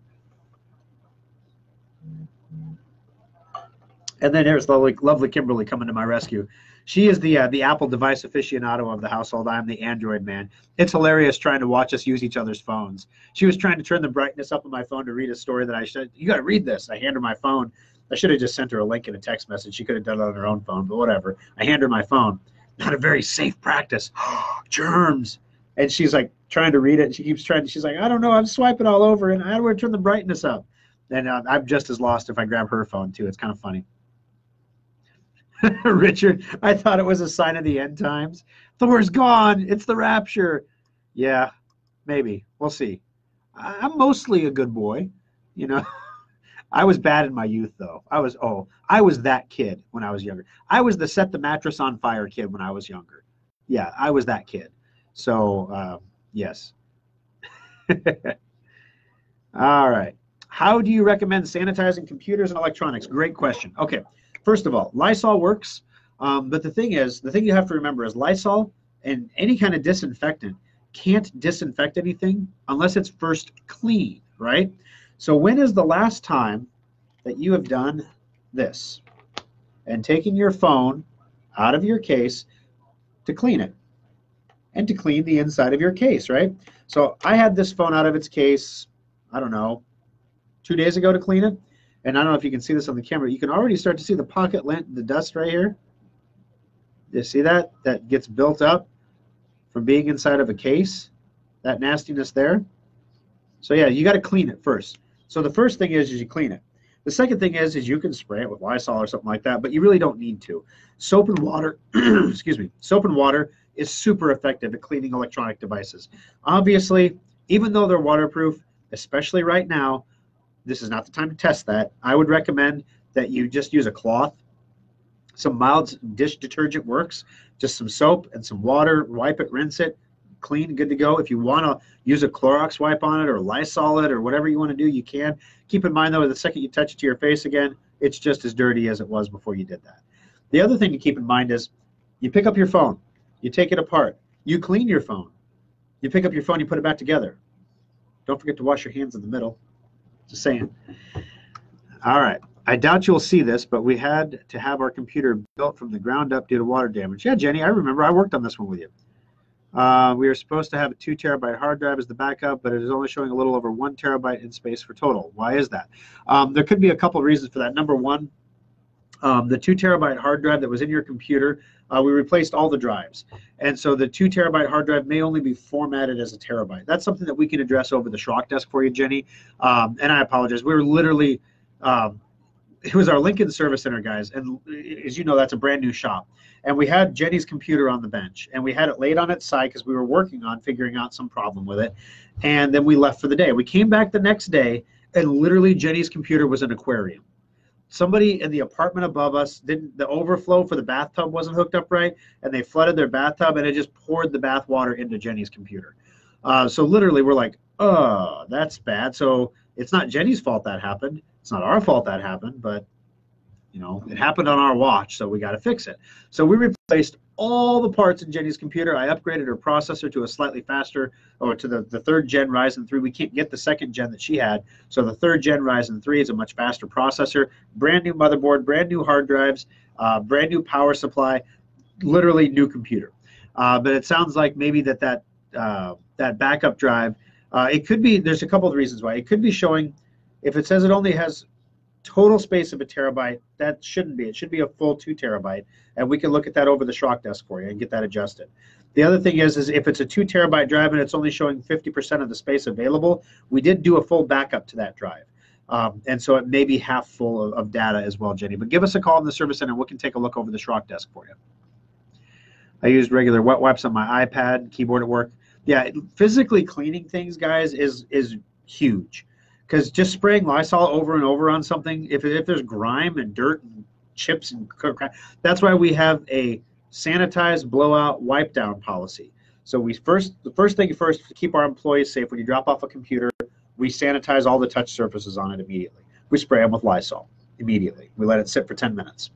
And then there's lovely Kimberly coming to my rescue. She is the Apple device aficionado of the household. I'm the Android man. It's hilarious trying to watch us use each other's phones. She was trying to turn the brightness up on my phone to read a story that you got to read this. I hand her my phone. I should have just sent her a link in a text message. She could have done it on her own phone, but whatever. I hand her my phone. Not a very safe practice. Germs. And she's like trying to read it. And she keeps trying. She's like, I don't know. I'm swiping all over, and I don't want to turn the brightness up. And I'm just as lost if I grab her phone too. It's kind of funny. Richard, I thought it was a sign of the end times. Thor's gone. It's the rapture. Yeah, maybe. We'll see. I'm mostly a good boy. I was bad in my youth, though. I was that kid when I was younger. I was the set the mattress on fire kid when I was younger. Yeah, I was that kid. So, yes. All right. How do you recommend sanitizing computers and electronics? Great question. Okay. First of all, Lysol works, but the thing you have to remember is Lysol and any kind of disinfectant can't disinfect anything unless it's first clean, right? So when is the last time that you have done this and taken your phone out of your case to clean it and to clean the inside of your case, right? So I had this phone out of its case, I don't know, 2 days ago to clean it. And I don't know if you can see this on the camera. You can already start to see the pocket lint, the dust right here. You see that? That gets built up from being inside of a case, that nastiness there. So yeah, you got to clean it first. So the first thing is you clean it. The second thing is you can spray it with Lysol or something like that, but you really don't need to. Soap and water, excuse me, soap and water is super effective at cleaning electronic devices. Obviously, even though they're waterproof, especially right now, this is not the time to test that. I would recommend that you just use a cloth Some mild dish detergent works. Just some soap and some water, wipe it, rinse it, clean, good to go. If you want to use a Clorox wipe on it or Lysol it or whatever you want to do, you can. Keep in mind, though, the second you touch it to your face again, it's just as dirty as it was before you did that. The other thing to keep in mind is you pick up your phone, you take it apart, you clean your phone. You pick up your phone, you put it back together. Don't forget to wash your hands in the middle. Just saying. All right. I doubt you'll see this, but we had to have our computer built from the ground up due to water damage. Yeah, Jenny, I remember. I worked on this one with you. We are supposed to have a 2 terabyte hard drive as the backup, but it is only showing a little over 1 terabyte in space for total. Why is that? There could be a couple of reasons for that. Number one, the 2 terabyte hard drive that was in your computer, we replaced all the drives. And so the 2 terabyte hard drive may only be formatted as a terabyte. That's something that we can address over the Schrock desk for you, Jenny. And I apologize. We were literally, it was our Lincoln Service Center, guys. And as you know, that's a brand new shop. And we had Jenny's computer on the bench. And we had it laid on its side because we were working on figuring out some problem with it. And then we left for the day. We came back the next day, and literally Jenny's computer was an aquarium. Somebody in the apartment above us the overflow for the bathtub wasn't hooked up right, and they flooded their bathtub, and it just poured the bath water into Jenny's computer. So literally we're like, oh, that's bad. So it's not Jenny's fault that happened. It's not our fault that happened, but you know, it happened on our watch, so we got to fix it. So we replaced all the parts in Jenny's computer. I upgraded her processor to a slightly faster, or to the 3rd gen Ryzen 3. We can't get the 2nd gen that she had, so the 3rd gen Ryzen 3 is a much faster processor. Brand new motherboard, brand new hard drives, brand new power supply, literally new computer. But it sounds like maybe that backup drive, it could be, there's a couple of reasons why. It could be showing, if it says it only has total space of 1 terabyte, that shouldn't be. It should be a full 2 terabyte, and we can look at that over the Schrock desk for you and get that adjusted. The other thing is if it's a 2 terabyte drive and it's only showing 50% of the space available, we did do a full backup to that drive. And so it may be half full of data as well, Jenny. But give us a call in the service center, and we can take a look over the Schrock desk for you. I used regular wet wipes on my iPad, keyboard at work. Yeah, physically cleaning things, guys, is huge. Because just spraying Lysol over and over on something, if there's grime and dirt and chips and crap, that's why we have a sanitize, blowout, wipe down policy. So the first thing to keep our employees safe, when you drop off a computer, we sanitize all the touch surfaces on it immediately. We spray them with Lysol immediately. We let it sit for 10 minutes.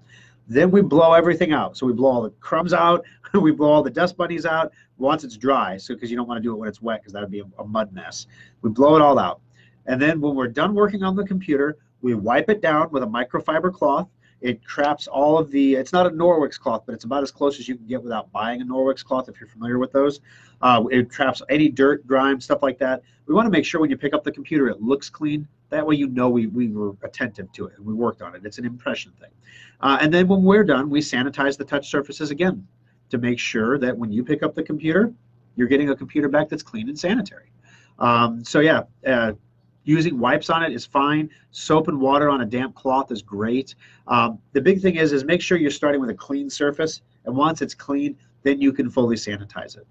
Then we blow everything out. So we blow all the crumbs out, we blow all the dust bunnies out once it's dry, so because you don't want to do it when it's wet, because that would be a mud mess. We blow it all out. And then when we're done working on the computer, we wipe it down with a microfiber cloth. It traps all of the, it's not a Norwex cloth, but it's about as close as you can get without buying a Norwex cloth if you're familiar with those. It traps any dirt, grime, stuff like that. We want to make sure when you pick up the computer it looks clean. That way you know we were attentive to it and we worked on it. It's an impression thing. And then when we're done, we sanitize the touch surfaces again to make sure that when you pick up the computer, you're getting a computer back that's clean and sanitary. So yeah, using wipes on it is fine. Soap and water on a damp cloth is great. The big thing is make sure you're starting with a clean surface, and once it's clean, then you can fully sanitize it.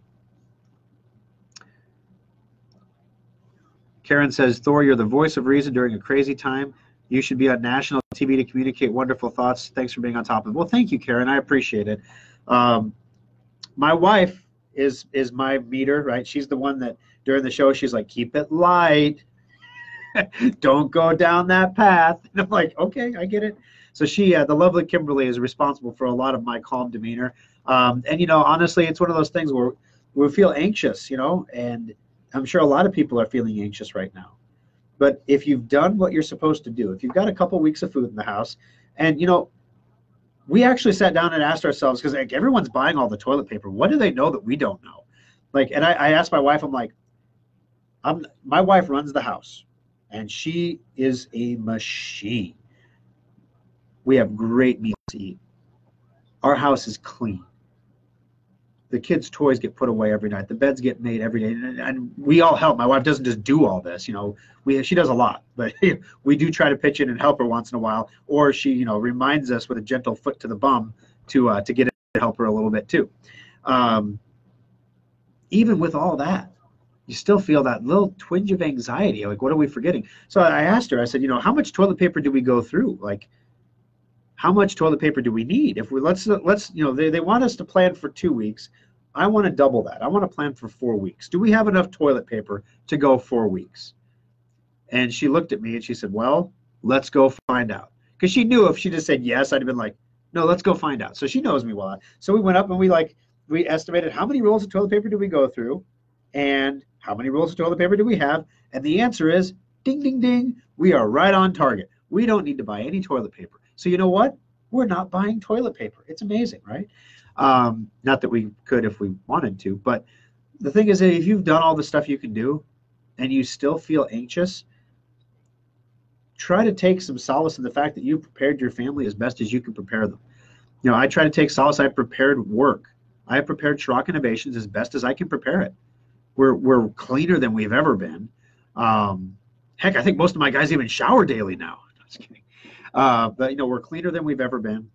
Karen says, Thor, you're the voice of reason during a crazy time. You should be on national TV to communicate wonderful thoughts. Thanks for being on top of it. Well, thank you, Karen. I appreciate it. My wife is my meter, right? She's the one that during the show, she's like, keep it light. Don't go down that path. And I'm like, okay, I get it. So she, the lovely Kimberly, is responsible for a lot of my calm demeanor. And, you know, honestly, it's one of those things where we feel anxious, you know, and I'm sure a lot of people are feeling anxious right now. But if you've done what you're supposed to do, if you've got a couple weeks of food in the house, and, you know, we actually sat down and asked ourselves, because like, everyone's buying all the toilet paper. What do they know that we don't know? Like, and I asked my wife, I'm like, my wife runs the house. And she is a machine. We have great meals to eat. Our house is clean. The kids' toys get put away every night. The beds get made every day. And we all help. My wife doesn't just do all this. You know, she does a lot. But we do try to pitch in and help her once in a while. Or she, you know, reminds us with a gentle foot to the bum to get in and help her a little bit too. Even with all that, you still feel that little twinge of anxiety. Like, what are we forgetting? So I asked her, I said, you know, how much toilet paper do we go through? Like, how much toilet paper do we need? If we let's they want us to plan for 2 weeks. I want to double that. I want to plan for 4 weeks. Do we have enough toilet paper to go 4 weeks? And she looked at me and she said, well, let's go find out. Because she knew if she just said yes, I'd have been like, no, let's go find out. So she knows me well. So we went up and we estimated how many rolls of toilet paper do we go through and how many rolls of toilet paper do we have? And the answer is ding, ding, ding. We are right on target. We don't need to buy any toilet paper. So you know what? We're not buying toilet paper. It's amazing, right? Not that we could if we wanted to, but the thing is that if you've done all the stuff you can do and you still feel anxious, try to take some solace in the fact that you prepared your family as best as you can prepare them. I try to take solace. I prepared work. I have prepared Schrock Innovations as best as I can prepare it. We're cleaner than we've ever been. Heck, I think most of my guys even shower daily now. Just kidding. But we're cleaner than we've ever been.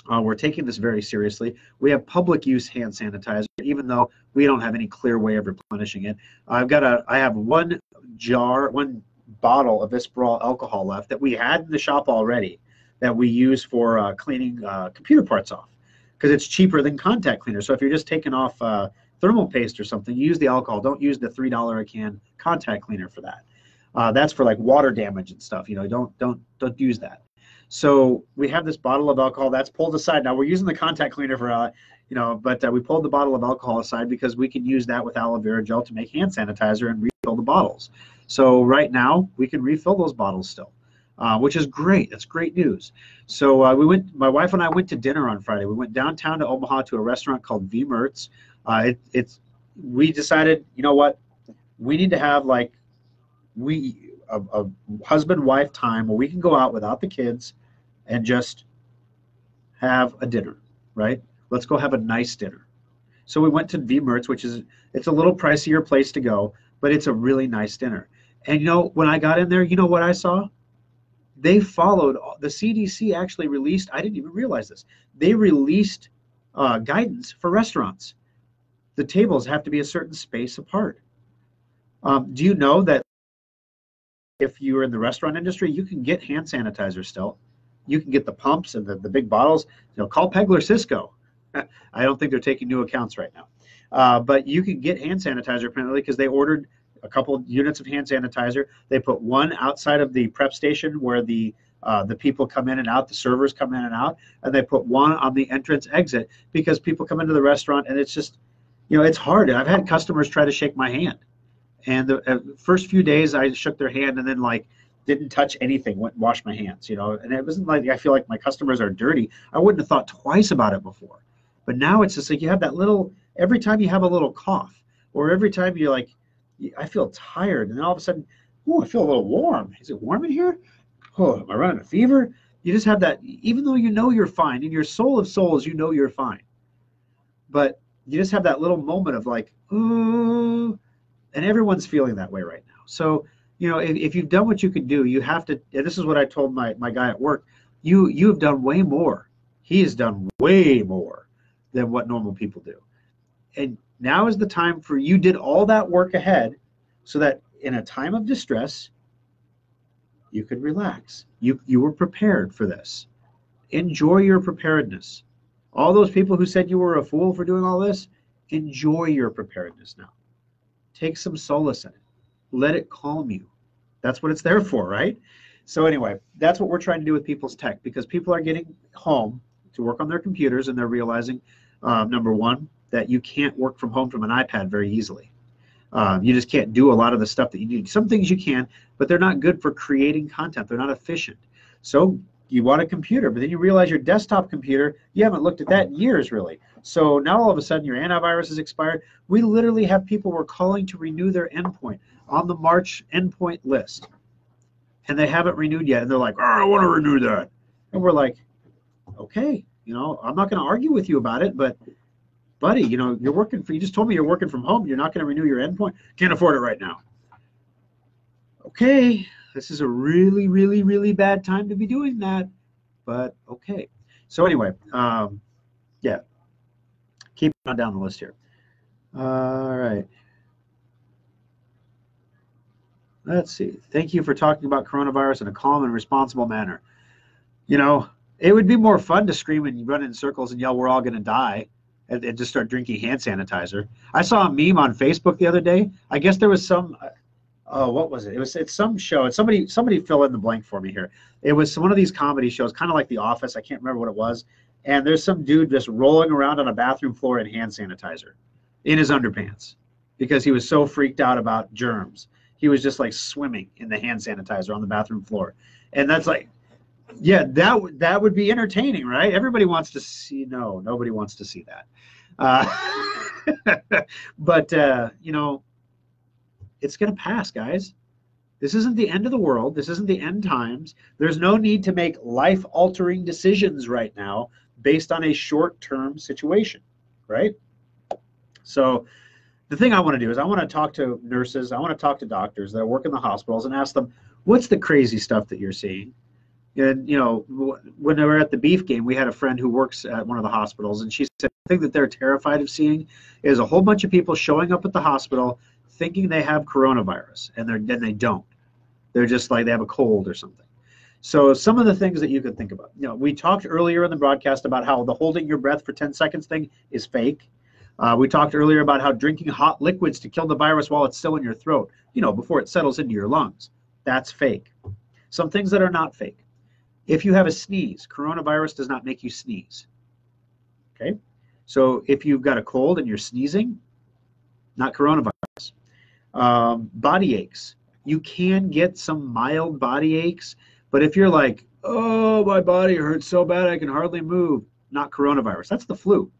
We're taking this very seriously. We have public use hand sanitizer, even though we don't have any clear way of replenishing it. I have one bottle of Visperol alcohol left that we had in the shop already that we use for cleaning computer parts off because it's cheaper than contact cleaner. So if you're just taking off thermal paste or something, use the alcohol. Don't use the $3 a can contact cleaner for that. That's for like water damage and stuff. Don't use that. So we have this bottle of alcohol that's pulled aside. Now we're using the contact cleaner for, but we pulled the bottle of alcohol aside because we can use that with aloe vera gel to make hand sanitizer and refill the bottles. So right now we can refill those bottles still, which is great. That's great news. So my wife and I went to dinner on Friday. We went downtown to Omaha to a restaurant called V Mertz. We decided, you know what, we need to have a husband-wife time where we can go out without the kids and just have a dinner, right? Let's go have a nice dinner. So we went to V Mertz, it's a little pricier place to go, but it's a really nice dinner. And when I got in there, you know what I saw? They followed, the CDC actually released, I didn't even realize this, they released guidance for restaurants. The tables have to be a certain space apart. Do you know that if you're in the restaurant industry, you can get hand sanitizer still? You can get the pumps and the big bottles. Call Pegler Cisco. I don't think they're taking new accounts right now. But you can get hand sanitizer apparently because they ordered a couple units of hand sanitizer. They put one outside of the prep station where the people come in and out, the servers come in and out, and they put one on the entrance exit because people come into the restaurant and it's just, it's hard. I've had customers try to shake my hand. And the first few days I shook their hand and then didn't touch anything, went and washed my hands, and it wasn't like I feel like my customers are dirty. I wouldn't have thought twice about it before. But now it's just like you have that every time you have a little cough or every time you're like, I feel tired, and then all of a sudden, oh, I feel a little warm. Is it warm in here? Oh, am I running a fever? You just have that, even though you're fine, in your soul of souls, you're fine. But you just have that little moment of ooh, and everyone's feeling that way right now. So, if you've done what you can do, you have to, and this is what I told my guy at work, you have done way more. He has done way more than what normal people do. And now is the time for you did all that work ahead so that in a time of distress, you could relax. You were prepared for this. Enjoy your preparedness. All those people who said you were a fool for doing all this, enjoy your preparedness now. Take some solace in it. Let it calm you. That's what it's there for, right? So anyway, that's what we're trying to do with People's Tech because people are getting home to work on their computers and they're realizing, number one, that you can't work from home from an iPad very easily. You just can't do a lot of the stuff that you need. Some things you can, but they're not good for creating content. They're not efficient. So you want a computer, but then you realize your desktop computer, you haven't looked at that in years, really. So now all of a sudden your antivirus is expired. We literally have people we're calling to renew their endpoint on the March endpoint list. And they haven't renewed yet. And they're like, oh, I want to renew that. And we're like, okay, I'm not going to argue with you about it, but buddy, you just told me you're working from home. You're not going to renew your endpoint. Can't afford it right now. Okay. This is a really, really, really bad time to be doing that, but okay. So anyway, yeah, keep on down the list here. All right. Let's see. Thank you for talking about coronavirus in a calm and responsible manner. It would be more fun to scream and run in circles and yell, "We're all going to die," and just start drinking hand sanitizer. I saw a meme on Facebook the other day. I guess there was some. Oh, what was it? It's some show. It's somebody fill in the blank for me here. It was one of these comedy shows, kind of like The Office. I can't remember what it was. And there's some dude just rolling around on a bathroom floor in hand sanitizer in his underpants because he was so freaked out about germs. He was just like swimming in the hand sanitizer on the bathroom floor. And that's like, yeah, that would be entertaining, right? Everybody wants to see. No, nobody wants to see that. But you know, it's going to pass, guys. This isn't the end of the world. This isn't the end times. There's no need to make life-altering decisions right now based on a short-term situation, right? So the thing I want to do is I want to talk to nurses. I want to talk to doctors that work in the hospitals and ask them, what's the crazy stuff that you're seeing? And, you know, when they were at the beef game, we had a friend who works at one of the hospitals, and she said the thing that they're terrified of seeing is a whole bunch of people showing up at the hospital thinking they have coronavirus, and they don't. They're just like they have a cold or something. So some of the things that you could think about. You know, we talked earlier in the broadcast about how the holding your breath for 10 seconds thing is fake. We talked earlier about how drinking hot liquids to kill the virus while it's still in your throat, you know, before it settles into your lungs. That's fake. Some things that are not fake. If you have a sneeze, coronavirus does not make you sneeze. Okay? So if you've got a cold and you're sneezing, not coronavirus. Body aches. You can get some mild body aches, but if you're like, oh, my body hurts so bad I can hardly move, not coronavirus. That's the flu.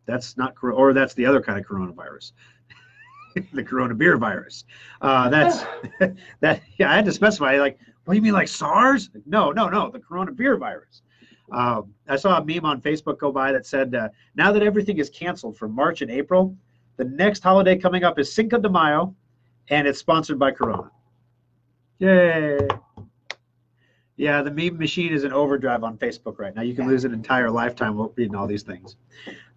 That's not, or that's the other kind of coronavirus. The corona beer virus. That's that. Yeah, I had to specify. Like, what do you mean, like SARS? No, the corona beer virus. I saw a meme on Facebook go by that said, now that everything is canceled for March and April, the next holiday coming up is Cinco de Mayo, and it's sponsored by Corona. Yay! Yeah, the meme machine is in overdrive on Facebook right now. You can lose an entire lifetime reading all these things.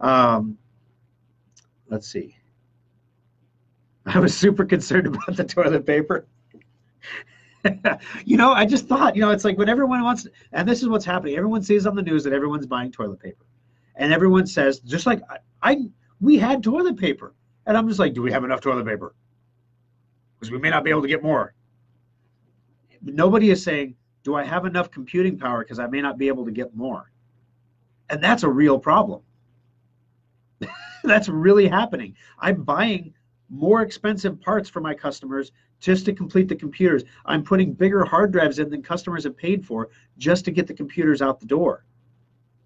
Let's see. I was super concerned about the toilet paper. You know, I just thought, you know, it's like when everyone wants to, and this is what's happening. Everyone sees on the news that everyone's buying toilet paper. And everyone says, just like we had toilet paper. And I'm just like, do we have enough toilet paper? Because we may not be able to get more. Nobody is saying, do I have enough computing power because I may not be able to get more? And that's a real problem. That's really happening. I'm buying more expensive parts for my customers just to complete the computers. I'm putting bigger hard drives in than customers have paid for just to get the computers out the door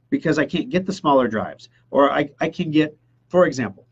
because I can't get the smaller drives. Or I can get, for example,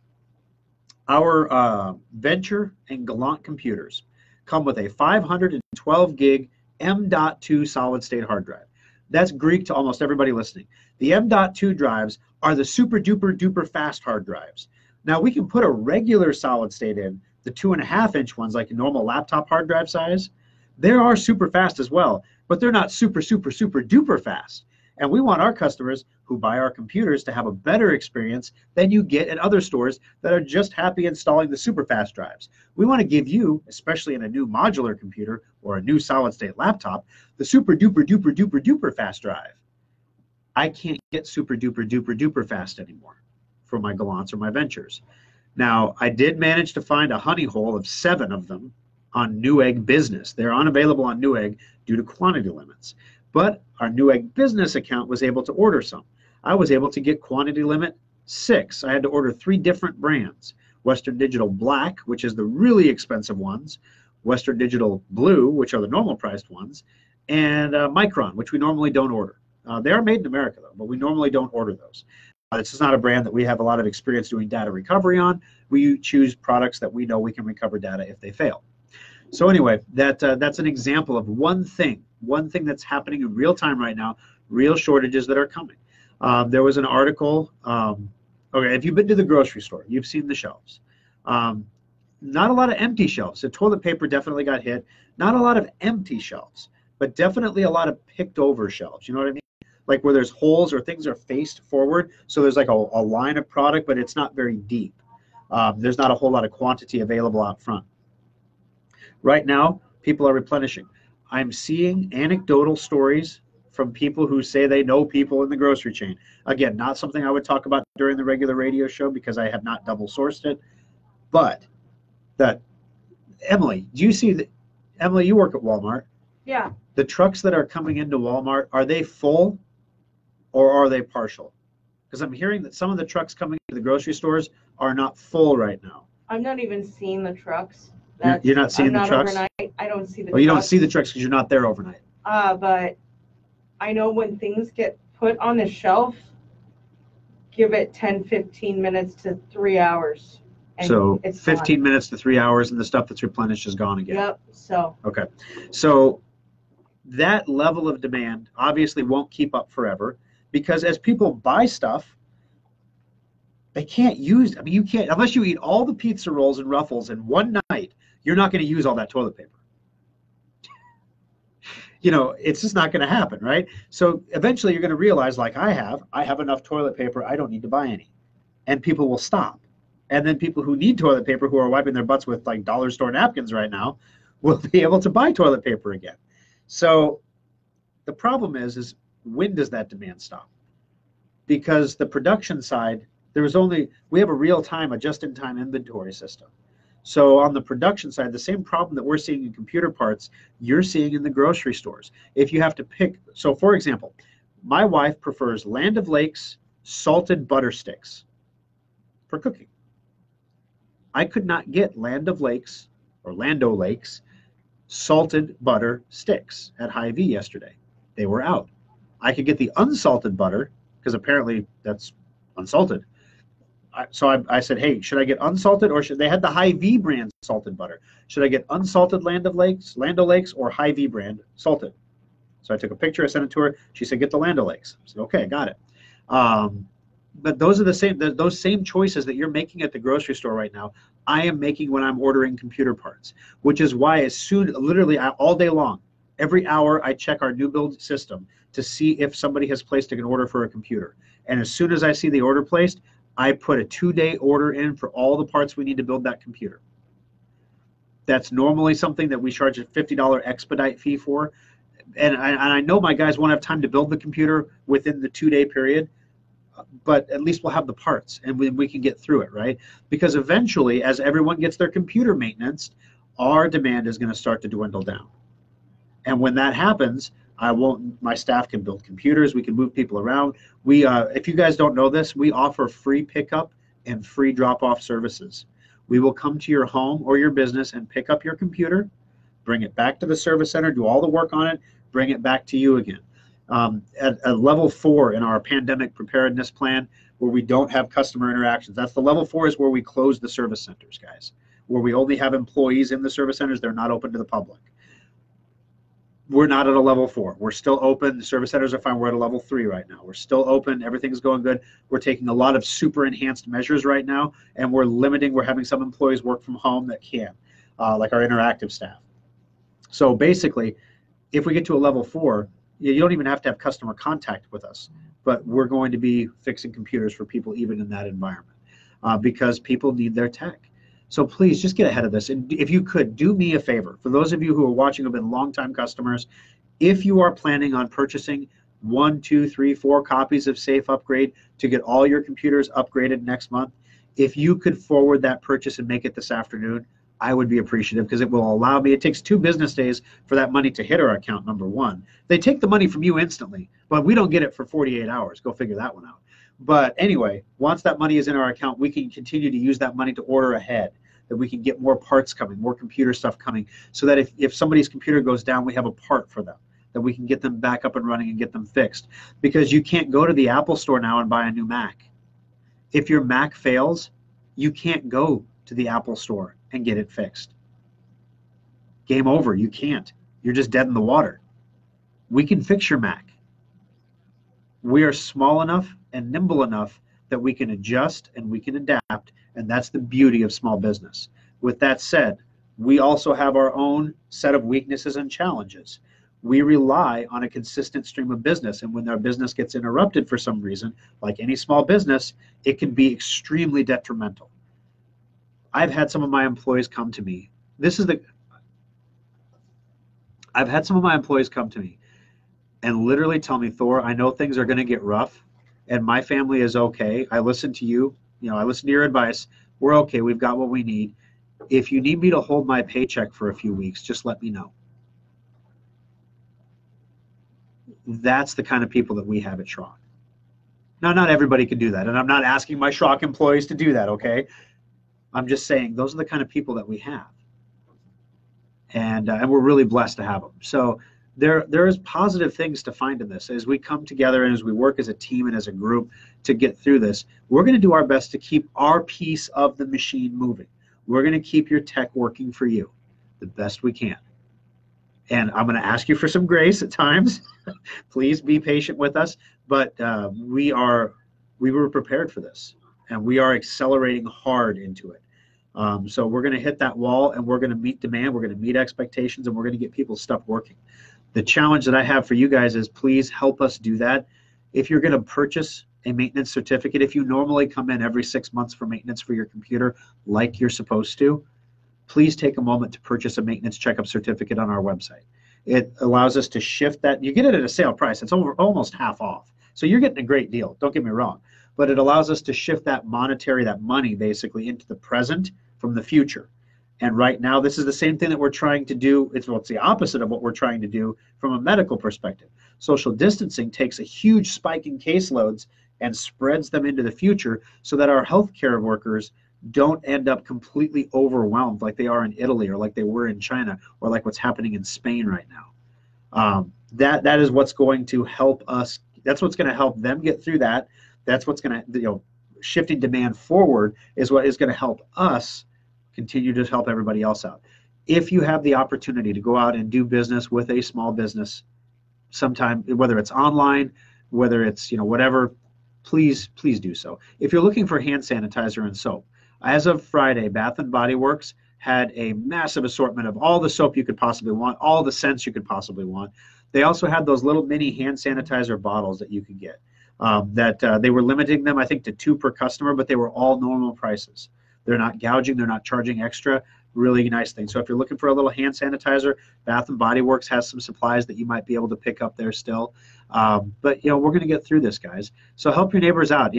our Venture and Gallant computers come with a 512 gig M.2 solid state hard drive. That's Greek to almost everybody listening. The M.2 drives are the super duper duper fast hard drives. Now we can put a regular solid state in, the 2.5-inch ones like a normal laptop hard drive size. They are super fast as well, but they're not super duper fast. And we want our customers who buy our computers to have a better experience than you get at other stores that are just happy installing the super fast drives. We want to give you, especially in a new modular computer or a new solid state laptop, the super duper duper duper duper fast drive. I can't get super duper duper duper fast anymore for my Gallants or my Ventures. Now, I did manage to find a honey hole of 7 of them on Newegg Business. They're unavailable on Newegg due to quantity limits. But our Newegg Business account was able to order some. I was able to get quantity limit 6. I had to order 3 different brands. Western Digital Black, which is the really expensive ones, Western Digital Blue, which are the normal priced ones, and Micron, which we normally don't order. They are made in America, though, but we normally don't order those. This is not a brand that we have a lot of experience doing data recovery on. We choose products that we know we can recover data if they fail. So anyway, that's an example of one thing that's happening in real time right now, real shortages that are coming. There was an article, okay, if you've been to the grocery store, you've seen the shelves. Not a lot of empty shelves. So toilet paper definitely got hit. Not a lot of empty shelves, but definitely a lot of picked over shelves. You know what I mean? Like where there's holes or things are faced forward. So there's like a line of product, but it's not very deep. There's not a whole lot of quantity available out front. Right now, people are replenishing. I'm seeing anecdotal stories from people who say they know people in the grocery chain. Again, not something I would talk about during the regular radio show because I have not double sourced it. But that, Emily, do you see that? Emily, you work at Walmart. Yeah. The trucks that are coming into Walmart, are they full or are they partial? Because I'm hearing that some of the trucks coming into the grocery stores are not full right now. I'm not even seeing the trucks. You're not seeing the trucks? Overnight. I don't see the Well, you don't trucks. see the trucks because you're not there overnight. But I know when things get put on the shelf, give it 10, 15 minutes to 3 hours. And So it's 15 gone. minutes to 3 hours, and the stuff that's replenished is gone again. Yep. So. Okay. So that level of demand obviously won't keep up forever because as people buy stuff, they can't use, I mean, you can't, unless you eat all the pizza rolls and Ruffles in one night, you're not going to use all that toilet paper. You know, it's just not going to happen, right? So eventually you're going to realize, like I have enough toilet paper, I don't need to buy any. And people will stop. And then people who need toilet paper, who are wiping their butts with like dollar store napkins right now, will be able to buy toilet paper again. So the problem is when does that demand stop? Because the production side, we have a real-time, a just-in-time inventory system. So on the production side, the same problem that we're seeing in computer parts, you're seeing in the grocery stores. If you have to pick, so for example, my wife prefers Land O'Lakes salted butter sticks for cooking. I could not get Land O'Lakes or Land O'Lakes salted butter sticks at Hy-Vee yesterday. They were out. I could get the unsalted butter because apparently that's unsalted. So I said, hey, should I get unsalted or should they had the Hy-Vee brand salted butter? Should I get unsalted Land O'Lakes or Hy-Vee brand salted? So I took a picture, I sent it to her. She said, get the Land O'Lakes. I said, okay, got it. But those are those same choices that you're making at the grocery store right now, I am making when I'm ordering computer parts, which is why literally all day long, every hour I check our new build system to see if somebody has placed an order for a computer. And as soon as I see the order placed, I put a 2-day order in for all the parts we need to build that computer. That's normally something that we charge a $50 expedite fee for. And I know my guys won't have time to build the computer within the 2-day period, but at least we'll have the parts and we can get through it, right? Because eventually, as everyone gets their computer maintenance, our demand is going to start to dwindle down. And when that happens, my staff can build computers, we can move people around. If you guys don't know this, we offer free pickup and free drop-off services. We will come to your home or your business and pick up your computer, bring it back to the service center, do all the work on it, bring it back to you again. At level 4 in our pandemic preparedness plan, where we don't have customer interactions, that's the level 4 is where we close the service centers, guys, where we only have employees in the service centers, they're not open to the public. We're not at a level 4. We're still open. The service centers are fine. We're at a level 3 right now. We're still open. Everything's going good. We're taking a lot of super enhanced measures right now, and we're having some employees work from home that can, like our interactive staff. So basically, if we get to a level 4, you don't even have to have customer contact with us, but we're going to be fixing computers for people even in that environment because people need their tech. So please just get ahead of this. And if you could, do me a favor. For those of you who are watching who have been longtime customers, if you are planning on purchasing 1, 2, 3, 4 copies of Safe Upgrade to get all your computers upgraded next month, if you could forward that purchase and make it this afternoon, I would be appreciative because it will allow me, it takes 2 business days for that money to hit our account, number one. They take the money from you instantly, but we don't get it for 48 hours. Go figure that one out. But anyway, once that money is in our account, we can continue to use that money to order ahead, that we can get more parts coming, more computer stuff coming, so that if somebody's computer goes down, we have a part for them, that we can get them back up and running and get them fixed. Because you can't go to the Apple store now and buy a new Mac. If your Mac fails, you can't go to the Apple store and get it fixed. Game over, you can't. You're just dead in the water. We can fix your Mac. We are small enough and nimble enough that we can adjust and we can adapt, and that's the beauty of small business. With that said, we also have our own set of weaknesses and challenges. We rely on a consistent stream of business, and when our business gets interrupted for some reason, like any small business, it can be extremely detrimental. I've had some of my employees come to me. I've had some of my employees come to me. and literally tell me, Thor, I know things are going to get rough and my family is okay. I listen to you. I listen to your advice. We're okay. We've got what we need. If you need me to hold my paycheck for a few weeks, just let me know. That's the kind of people that we have at Schrock. Now, not everybody can do that, and I'm not asking my Schrock employees to do that, okay? I'm just saying those are the kind of people that we have, and we're really blessed to have them. So there is positive things to find in this as we come together and as we work as a team and as a group to get through this. We're going to do our best to keep our piece of the machine moving. We're going to keep your tech working for you the best we can. And I'm going to ask you for some grace at times. Please be patient with us. But we were prepared for this, and we are accelerating hard into it. So we're going to hit that wall, and we're going to meet demand. We're going to meet expectations, and we're going to get people's stuff working. The challenge that I have for you guys is please help us do that. If you're going to purchase a maintenance certificate, if you normally come in every 6 months for maintenance for your computer like you're supposed to, please take a moment to purchase a maintenance checkup certificate on our website. It allows us to shift that. You get it at a sale price. It's almost half off. So you're getting a great deal. Don't get me wrong. But it allows us to shift that money basically into the present from the future. And right now, this is the same thing that we're trying to do. It's the opposite of what we're trying to do from a medical perspective. Social distancing takes a huge spike in caseloads and spreads them into the future so that our healthcare workers don't end up completely overwhelmed like they are in Italy or like they were in China or like what's happening in Spain right now. That is what's going to help us. That's what's going to help them get through that. That's what's going to, shifting demand forward is what is going to help us continue to help everybody else out. If you have the opportunity to go out and do business with a small business sometime, whether it's online, whether it's, whatever, please do so. If you're looking for hand sanitizer and soap, as of Friday, Bath and Body Works had a massive assortment of all the soap you could possibly want, all the scents you could possibly want. They also had those little mini hand sanitizer bottles that you could get. They were limiting them, I think, to 2 per customer, but they were all normal prices. They're not gouging, they're not charging extra. Really nice thing. So if you're looking for a little hand sanitizer, Bath and Body Works has some supplies that you might be able to pick up there still. But we're going to get through this, guys. So help your neighbors out.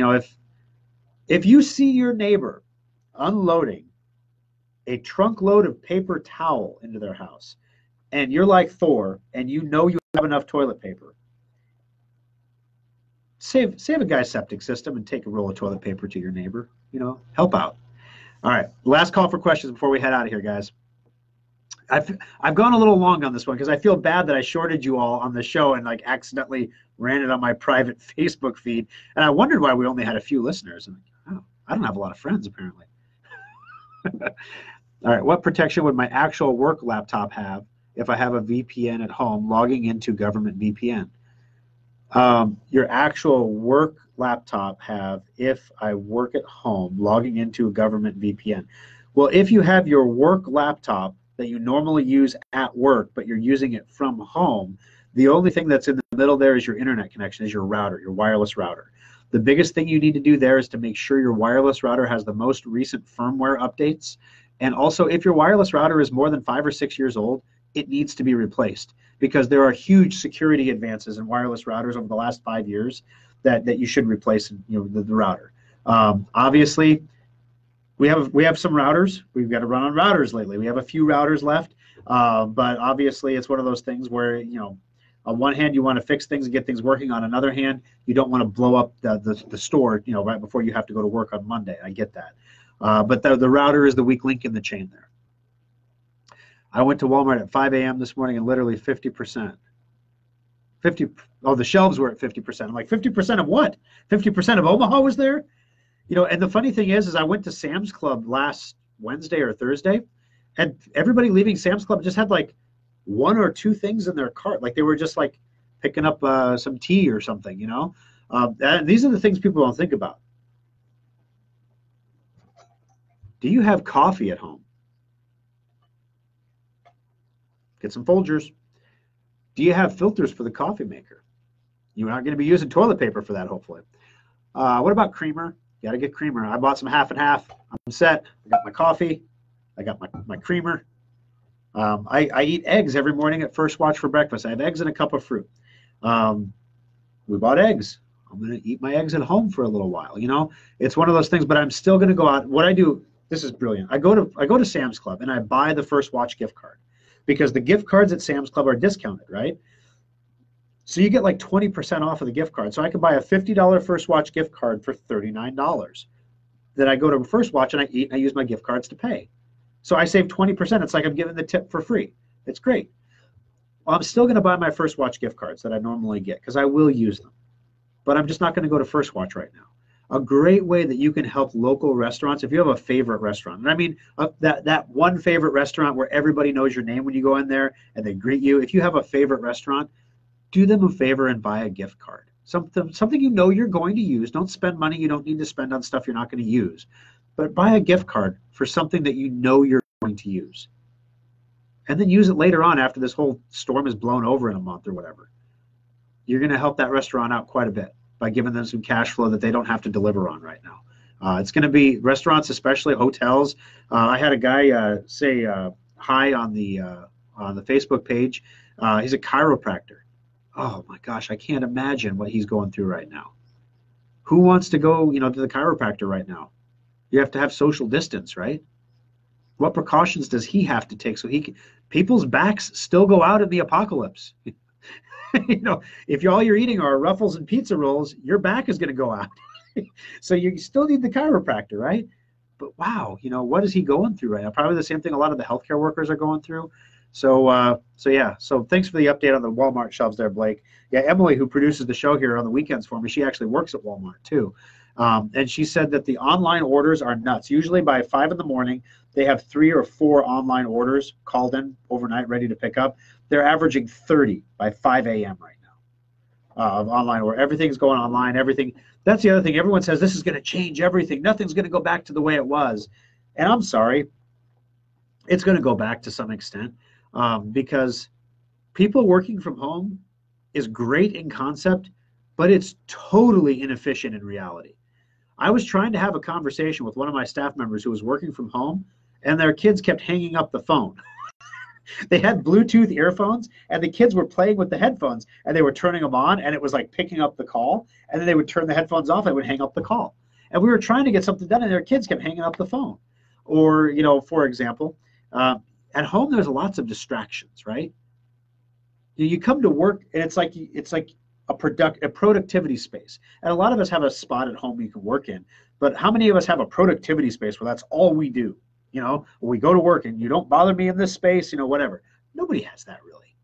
If you see your neighbor unloading a trunk load of paper towel into their house, and you're like Thor, and you have enough toilet paper, save a guy's septic system and take a roll of toilet paper to your neighbor. Help out. All right, last call for questions before we head out of here, guys. I've gone a little long on this one because I feel bad that I shorted you all on the show and accidentally ran it on my private Facebook feed, and I wondered why we only had a few listeners. And I don't have a lot of friends apparently. All right, what protection would my actual work laptop have if I have a VPN at home logging into government VPN? Your actual work laptop have if I work at home logging into a government VPN? Well, if you have your work laptop that you normally use at work, but you're using it from home, the only thing that's in the middle there is your internet connection, is your router, your wireless router. The biggest thing you need to do there is to make sure your wireless router has the most recent firmware updates. And also, if your wireless router is more than 5 or 6 years old, it needs to be replaced because there are huge security advances in wireless routers over the last 5 years that you should replace the router. Obviously, we have some routers. We've got to run on routers lately. We have a few routers left, but obviously it's one of those things where on one hand you want to fix things and get things working. On another hand, you don't want to blow up the store right before you have to go to work on Monday. I get that, but the router is the weak link in the chain there. I went to Walmart at 5 a.m. this morning and literally 50%. The shelves were at 50%. I'm like, 50% of what? 50% of Omaha was there? And the funny thing is I went to Sam's Club last Wednesday or Thursday, and everybody leaving Sam's Club just had 1 or 2 things in their cart. They were just picking up some tea or something, and these are the things people don't think about. Do you have coffee at home? Get some Folgers. Do you have filters for the coffee maker? You're not going to be using toilet paper for that, hopefully. What about creamer? You got to get creamer. I bought some half and half. I'm set. I got my coffee. I got my creamer. I eat eggs every morning at First Watch for breakfast. I have eggs and a cup of fruit. We bought eggs. I'm going to eat my eggs at home for a little while. It's one of those things, but I'm still going to go out. What I do, this is brilliant. I go to Sam's Club and I buy the First Watch gift card because the gift cards at Sam's Club are discounted, right? So you get like 20% off of the gift card. So I could buy a $50 First Watch gift card for $39. Then I go to First Watch and I eat and I use my gift cards to pay. So I save 20%. It's like I'm giving the tip for free. It's great. Well, I'm still going to buy my First Watch gift cards that I normally get because I will use them. But I'm just not going to go to First Watch right now. A great way that you can help local restaurants, if you have a favorite restaurant, and I mean that one favorite restaurant where everybody knows your name when you go in there and they greet you. If you have a favorite restaurant, do them a favor and buy a gift card. Something you know you're going to use. Don't spend money you don't need to spend on stuff you're not going to use. But buy a gift card for something that you know you're going to use. And then use it later on after this whole storm is blown over in a month or whatever. You're going to help that restaurant out quite a bit by giving them some cash flow that they don't have to deliver on right now. It's going to be restaurants, especially hotels. I had a guy say hi on the Facebook page. He's a chiropractor. Oh my gosh, I can't imagine what he's going through right now. Who wants to go, to the chiropractor right now? You have to have social distance, right? What precautions does he have to take so people's backs still go out in the apocalypse? If all you're eating are Ruffles and pizza rolls, your back is going to go out. So you still need the chiropractor, right? But wow, what is he going through right now? Probably the same thing a lot of the healthcare workers are going through. So thanks for the update on the Walmart shelves there, Blake. Yeah, Emily, who produces the show here on the weekends for me, she actually works at Walmart too. And she said that the online orders are nuts. Usually by 5 in the morning, they have 3 or 4 online orders called in overnight, ready to pick up. They're averaging 30 by 5 a.m. right now of online order. Everything's going online, everything. That's the other thing. Everyone says this is going to change everything. Nothing's going to go back to the way it was. And I'm sorry, it's going to go back to some extent because people working from home is great in concept, but it's totally inefficient in reality. I was trying to have a conversation with one of my staff members who was working from home, and their kids kept hanging up the phone. They had Bluetooth earphones, and the kids were playing with the headphones, and they were turning them on, and it was like picking up the call, and then they would turn the headphones off, and would hang up the call. And we were trying to get something done, and their kids kept hanging up the phone. Or, for example, at home there's lots of distractions, right? You come to work, and it's like a productivity space. And a lot of us have a spot at home you can work in, but how many of us have a productivity space where that's all we do? We go to work and you don't bother me in this space, whatever. Nobody has that really.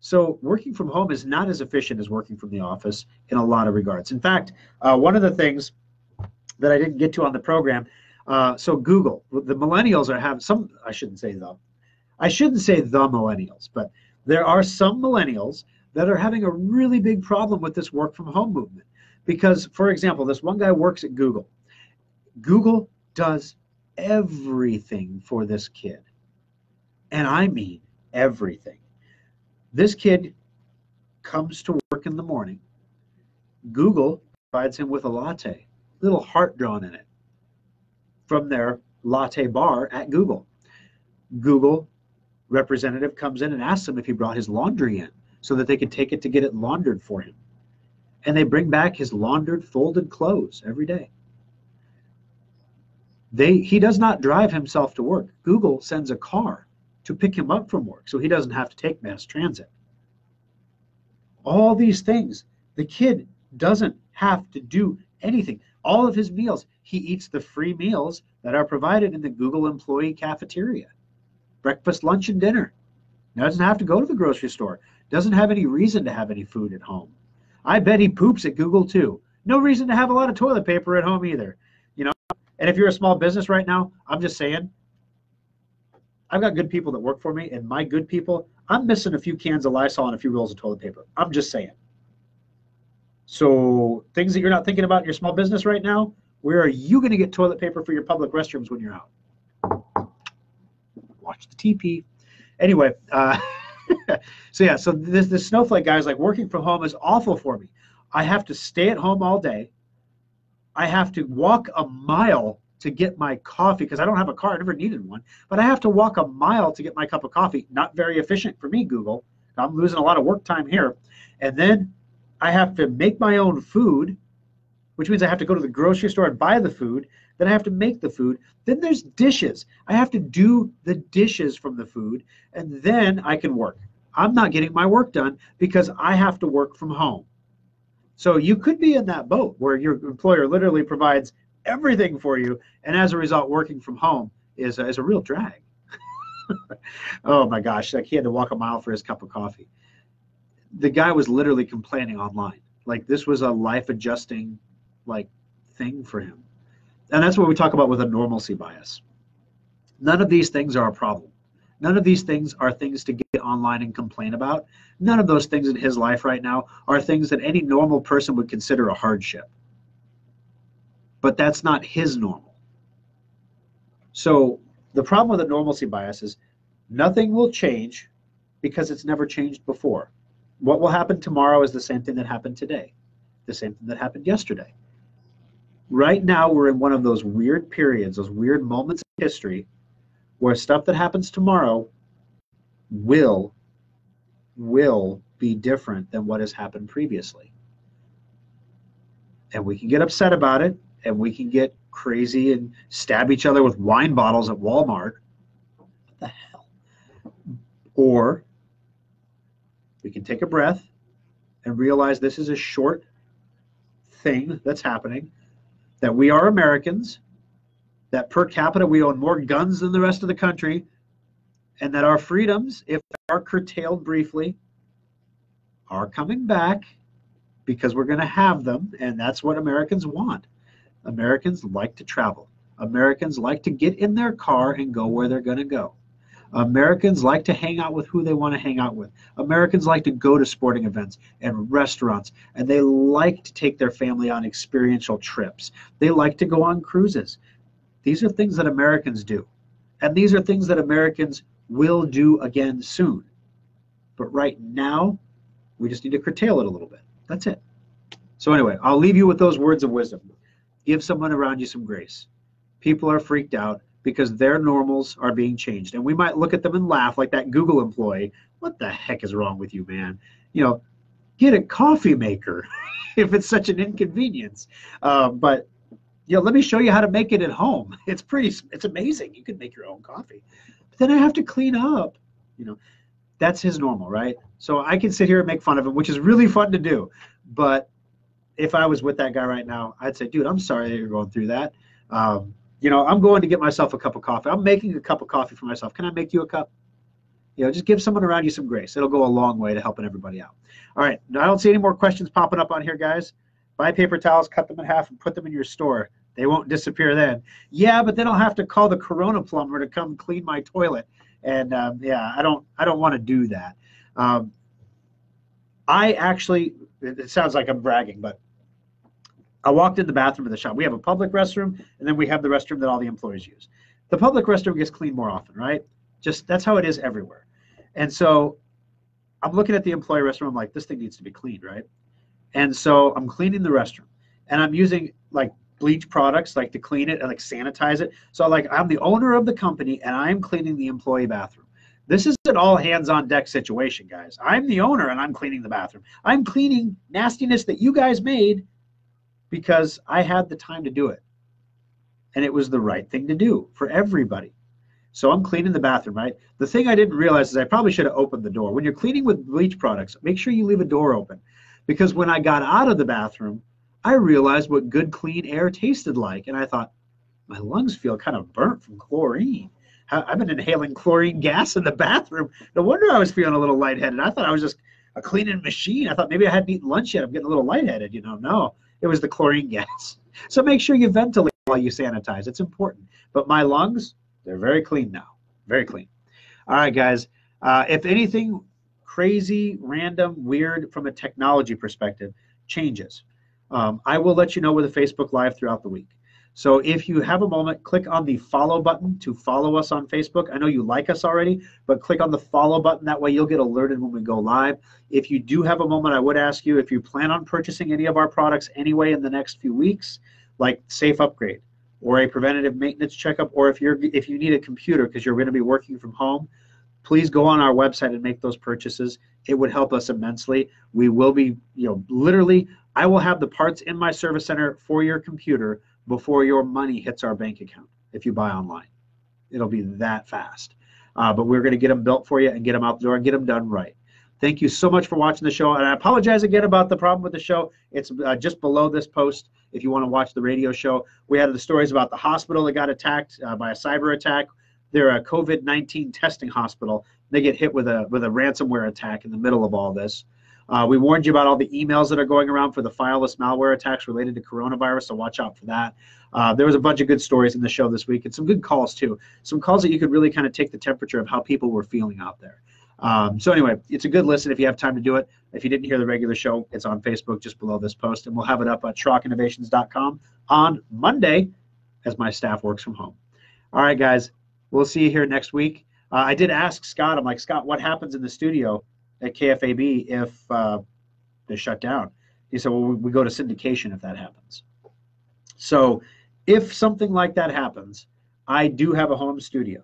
So working from home is not as efficient as working from the office in a lot of regards. In fact, one of the things that I didn't get to on the program, so Google, the millennials I shouldn't say the millennials, but there are some millennials that are having a really big problem with this work from home movement. Because, for example, this one guy works at Google. Google does everything for this kid. And I mean everything. This kid comes to work in the morning. Google provides him with a latte, little heart drawn in it, from their latte bar at Google. Google representative comes in and asks him if he brought his laundry in so that they could take it to get it laundered for him. And they bring back his laundered, folded clothes every day. He does not drive himself to work. Google sends a car to pick him up from work so he doesn't have to take mass transit. All these things, the kid doesn't have to do anything. All of his meals, he eats the free meals that are provided in the Google employee cafeteria. Breakfast, lunch, and dinner. Doesn't have to go to the grocery store. Doesn't have any reason to have any food at home. I bet he poops at Google too. No reason to have a lot of toilet paper at home either. And if you're a small business right now, I'm just saying, I've got good people that work for me, and my good people, I'm missing a few cans of Lysol and a few rolls of toilet paper. I'm just saying. So things that you're not thinking about in your small business right now, where are you going to get toilet paper for your public restrooms when you're out? Watch the TP. Anyway, so this snowflake guy is like, working from home is awful for me. I have to stay at home all day. I have to walk a mile to get my coffee because I don't have a car. I never needed one. But I have to walk a mile to get my cup of coffee. Not very efficient for me, Google, I'm losing a lot of work time here. And then I have to make my own food, which means I have to go to the grocery store and buy the food. Then I have to make the food. Then there's dishes. I have to do the dishes from the food, and then I can work. I'm not getting my work done because I have to work from home. So you could be in that boat where your employer literally provides everything for you, and as a result, working from home is a real drag. Oh my gosh, like he had to walk a mile for his cup of coffee. The guy was literally complaining online. Like this was a life adjusting like thing for him. And that's what we talk about with a normalcy bias. None of these things are a problem. None of these things are things to get online and complain about. None of those things in his life right now are things that any normal person would consider a hardship. But that's not his normal. So the problem with a normalcy bias is nothing will change because it's never changed before. What will happen tomorrow is the same thing that happened today, the same thing that happened yesterday. Right now, we're in one of those weird periods, those weird moments in history where stuff that happens tomorrow will be different than what has happened previously. And we can get upset about it, and we can get crazy and stab each other with wine bottles at Walmart. What the hell? Or we can take a breath and realize this is a short thing that's happening, that we are Americans, that per capita we own more guns than the rest of the country, and that our freedoms, if they are curtailed briefly, are coming back because we're going to have them, and that's what Americans want. Americans like to travel. Americans like to get in their car and go where they're going to go. Americans like to hang out with who they want to hang out with. Americans like to go to sporting events and restaurants, and they like to take their family on experiential trips. They like to go on cruises. These are things that Americans do, and these are things that Americans will do again soon. But right now, we just need to curtail it a little bit. That's it. So anyway, I'll leave you with those words of wisdom. Give someone around you some grace. People are freaked out because their normals are being changed. And we might look at them and laugh like that Google employee. What the heck is wrong with you, man? You know, get a coffee maker if it's such an inconvenience. But you know, let me show you how to make it at home. It's amazing. You can make your own coffee. But then I have to clean up. You know, that's his normal, right? So I can sit here and make fun of him, which is really fun to do. But if I was with that guy right now, I'd say, dude, I'm sorry that you're going through that. You know, I'm going to get myself a cup of coffee. I'm making a cup of coffee for myself. Can I make you a cup? You know, just give someone around you some grace. It'll go a long way to helping everybody out. All right. Now, I don't see any more questions popping up on here, guys. Buy paper towels, cut them in half, and put them in your store. They won't disappear then. Yeah, but then I'll have to call the Corona plumber to come clean my toilet. And yeah, I don't want to do that. I actually, it sounds like I'm bragging, but I walked in the bathroom of the shop. We have a public restroom, and then we have the restroom that all the employees use. The public restroom gets cleaned more often, right? Just that's how it is everywhere. And so I'm looking at the employee restroom. I'm like, this thing needs to be cleaned, right? And so I'm cleaning the restroom, and I'm using like bleach products like to clean it and like sanitize it. So like I'm the owner of the company, and I'm cleaning the employee bathroom. This is an all hands on deck situation, guys. I'm the owner, and I'm cleaning the bathroom. I'm cleaning nastiness that you guys made because I had the time to do it. And it was the right thing to do for everybody. So I'm cleaning the bathroom, right? The thing I didn't realize is I probably should have opened the door. When you're cleaning with bleach products, make sure you leave a door open. Because when I got out of the bathroom, I realized what good clean air tasted like. And I thought, my lungs feel kind of burnt from chlorine. I've been inhaling chlorine gas in the bathroom. No wonder I was feeling a little lightheaded. I thought I was just a cleaning machine. I thought maybe I hadn't eaten lunch yet. I'm getting a little lightheaded, you know. No. It was the chlorine gas. So make sure you ventilate while you sanitize. It's important. But my lungs, they're very clean now. Very clean. All right, guys. If anything crazy, random, weird from a technology perspective changes, I will let you know with a Facebook Live throughout the week. So if you have a moment, click on the follow button to follow us on Facebook. I know you like us already, but click on the follow button. That way you'll get alerted when we go live. If you do have a moment, I would ask you if you plan on purchasing any of our products anyway in the next few weeks, like Safe Upgrade or a preventative maintenance checkup, or if you need a computer because you're going to be working from home, please go on our website and make those purchases. It would help us immensely. We will be, literally, I will have the parts in my service center for your computer before your money hits our bank account if you buy online. It'll be that fast. But we're going to get them built for you and get them out the door and get them done right. Thank you so much for watching the show. And I apologize again about the problem with the show. It's just below this post if you want to watch the radio show. We had the stories about the hospital that got attacked by a cyber attack. They're a COVID-19 testing hospital. They get hit with a ransomware attack in the middle of all this. We warned you about all the emails that are going around for the fileless malware attacks related to coronavirus, so watch out for that. There was a bunch of good stories in the show this week and some good calls too. Some calls that you could really kind of take the temperature of how people were feeling out there. So anyway, it's a good listen if you have time to do it. If you didn't hear the regular show, it's on Facebook just below this post, and we'll have it up at SchrockInnovations.com on Monday as my staff works from home. All right, guys, we'll see you here next week. I did ask Scott, I'm like, Scott, what happens in the studio at KFAB if they shut down? He said, well, we go to syndication if that happens. So if something like that happens, I do have a home studio.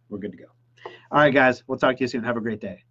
We're good to go. All right, guys, we'll talk to you soon. Have a great day.